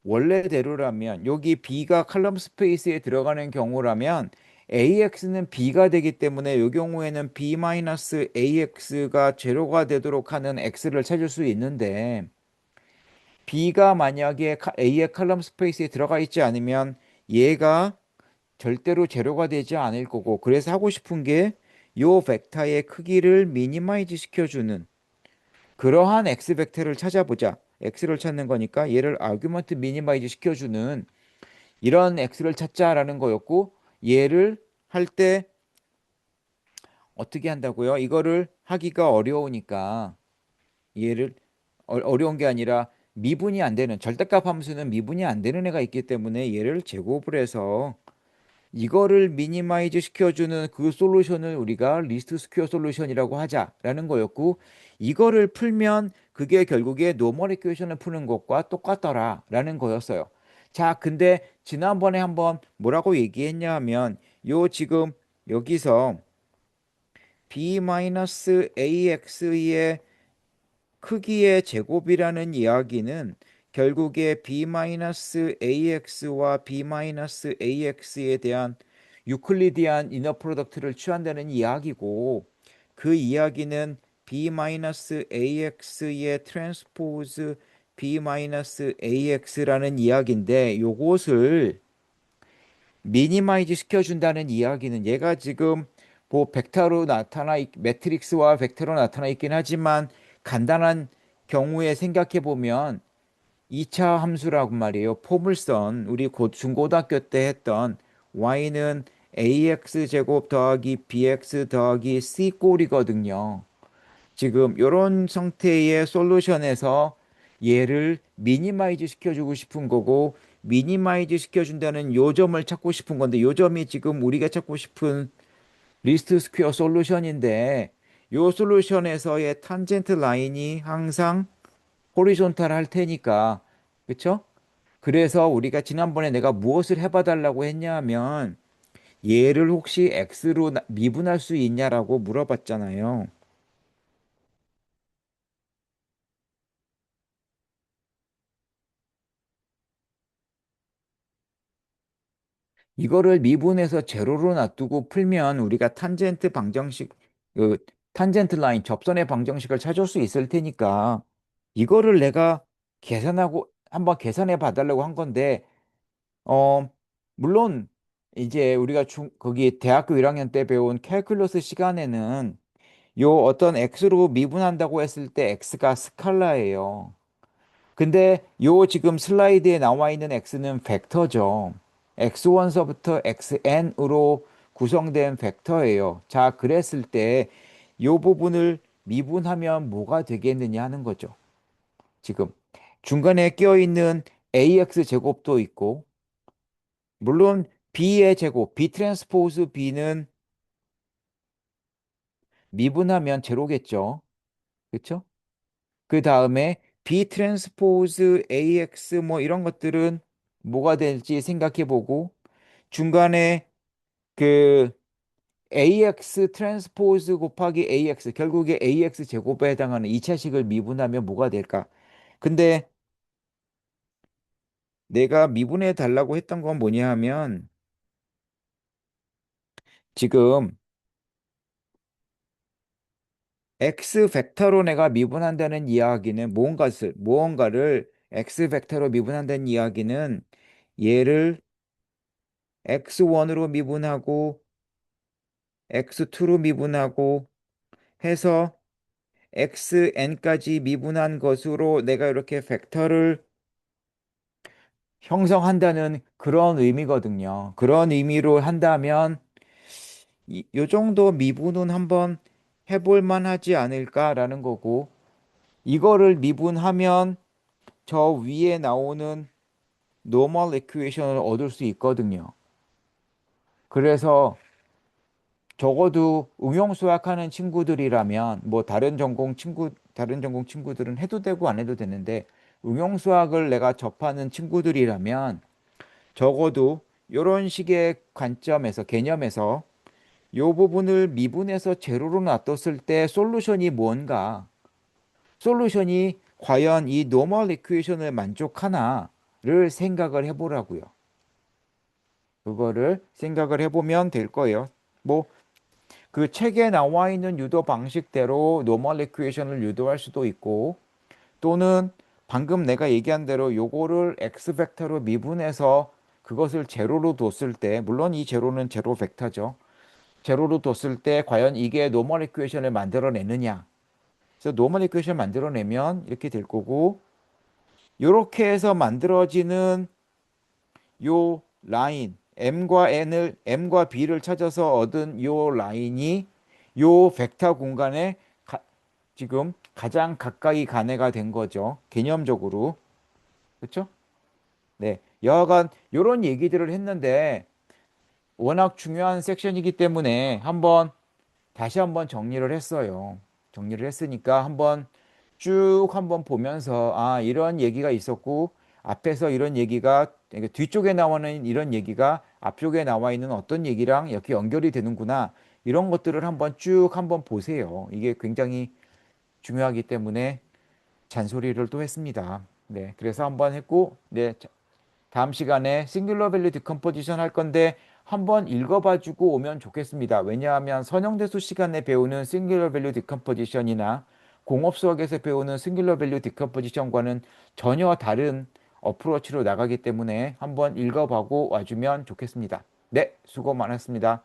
원래대로라면 여기 b가 칼럼 스페이스에 들어가는 경우라면 ax는 b가 되기 때문에 이 경우에는 b-ax가 제로가 되도록 하는 x를 찾을 수 있는데 b가 만약에 a의 칼럼 스페이스에 들어가 있지 않으면 얘가 절대로 제로가 되지 않을 거고 그래서 하고 싶은 게 요 벡터의 크기를 미니마이즈 시켜주는 그러한 x 벡터를 찾아보자. x를 찾는 거니까 얘를 아규먼트 미니마이즈 시켜주는 이런 x를 찾자라는 거였고 얘를 할 때 어떻게 한다고요? 이거를 하기가 어려우니까 얘를 어려운 게 아니라 미분이 안 되는 절대값 함수는 미분이 안 되는 애가 있기 때문에 얘를 제곱을 해서 이거를 미니마이즈 시켜주는 그 솔루션을 우리가 리스트 스퀘어 솔루션이라고 하자라는 거였고 이거를 풀면 그게 결국에 노멀 이퀘이션을 푸는 것과 똑같더라라는 거였어요. 자, 근데 지난번에 한번 뭐라고 얘기했냐 하면 요 지금 여기서 b-ax의 크기의 제곱이라는 이야기는 결국에 b-ax와 b-ax에 대한 유클리디안 이너 프로덕트를 취한다는 이야기고 그 이야기는 b-ax의 트랜스포즈 b-ax라는 이야기인데 요것을 미니마이즈 시켜준다는 이야기는 얘가 지금 뭐 벡터로 매트릭스와 벡터로 나타나 있긴 하지만 간단한 경우에 생각해 보면 2차 함수라고 말이에요. 포물선 우리 중고등학교 때 했던 y는 ax 제곱 더하기 bx 더하기 c 꼴이거든요. 지금 이런 형태의 솔루션에서 얘를 미니마이즈 시켜주고 싶은 거고 미니마이즈 시켜준다는 요점을 찾고 싶은 건데 요점이 지금 우리가 찾고 싶은 리스트 스퀘어 솔루션인데 요 솔루션에서의 탄젠트 라인이 항상 호리존탈 할 테니까 그쵸? 그래서 우리가 지난번에 내가 무엇을 해봐 달라고 했냐 하면 얘를 혹시 x로 미분할 수 있냐라고 물어봤잖아요. 이거를 미분해서 제로로 놔두고 풀면 우리가 그 탄젠트 라인 접선의 방정식을 찾을 수 있을 테니까 이거를 내가 계산하고 한번 계산해 봐달라고 한 건데 어 물론 이제 우리가 거기 대학교 1학년 때 배운 캘큘러스 시간에는 요 어떤 x로 미분한다고 했을 때 x가 스칼라예요. 근데 요 지금 슬라이드에 나와 있는 x는 벡터죠. x1서부터 xn으로 구성된 벡터예요. 자, 그랬을 때 요 부분을 미분하면 뭐가 되겠느냐 하는 거죠. 지금 중간에 끼어 있는 ax 제곱도 있고 물론 b의 제곱, b 트랜스포즈 b는 미분하면 제로겠죠. 그렇죠? 그 다음에 B 트랜스포즈 AX 뭐 이런 것들은 뭐가 될지 생각해 보고 중간에 그 AX 트랜스포즈 곱하기 AX 결국에 AX 제곱에 해당하는 2차식을 미분하면 뭐가 될까? 근데 내가 미분해 달라고 했던 건 뭐냐 하면 지금 X 벡터로 내가 미분한다는 이야기는 무언가를 X 벡터로 미분한다는 이야기는 얘를 x1으로 미분하고 x2로 미분하고 해서 xn까지 미분한 것으로 내가 이렇게 벡터를 형성한다는 그런 의미거든요. 그런 의미로 한다면 요 정도 미분은 한번 해볼 만하지 않을까라는 거고 이거를 미분하면 저 위에 나오는 노멀 이퀘이션을 얻을 수 있거든요. 그래서 적어도 응용 수학하는 친구들이라면 뭐 다른 전공 친구들은 해도 되고 안 해도 되는데 응용 수학을 내가 접하는 친구들이라면 적어도 이런 식의 관점에서 개념에서 이 부분을 미분해서 제로로 놔뒀을 때 솔루션이 뭔가 솔루션이 과연 이 노멀 이퀘이션을 만족하나를 생각을 해보라고요. 그거를 생각을 해보면 될 거예요. 뭐 그 책에 나와 있는 유도 방식대로 노멀 이퀘이션을 유도할 수도 있고 또는 방금 내가 얘기한 대로 요거를 x 벡터로 미분해서 그것을 제로로 뒀을 때 물론 이 제로는 제로 벡터죠. 제로로 뒀을 때 과연 이게 노멀 이퀘이션을 만들어내느냐. 그래서 노멀 이퀘이션 만들어내면 이렇게 될 거고 이렇게 해서 만들어지는 요 라인 m과 b를 찾아서 얻은 요 라인이 요 벡터 공간에 지금 가장 가까이 간 애가 된 거죠. 개념적으로. 그렇죠? 네. 여하간 요런 얘기들을 했는데 워낙 중요한 섹션이기 때문에 다시 한번 정리를 했어요. 정리를 했으니까 쭉 한번 보면서 아, 이런 얘기가 있었고 앞에서 이런 얘기가 그러니까 뒤쪽에 나오는 이런 얘기가 앞쪽에 나와 있는 어떤 얘기랑 이렇게 연결이 되는구나. 이런 것들을 쭉 한번 보세요. 이게 굉장히 중요하기 때문에 잔소리를 또 했습니다. 네, 그래서 한번 했고, 네, 다음 시간에 싱귤러 밸류 디컴포지션 할 건데 한번 읽어봐주고 오면 좋겠습니다. 왜냐하면 선형대수 시간에 배우는 싱귤러 밸류 디컴포지션이나 공업 수학에서 배우는 싱귤러 밸류 디컴포지션과는 전혀 다른 어프로치로 나가기 때문에 한번 읽어보고 와주면 좋겠습니다. 네, 수고 많았습니다.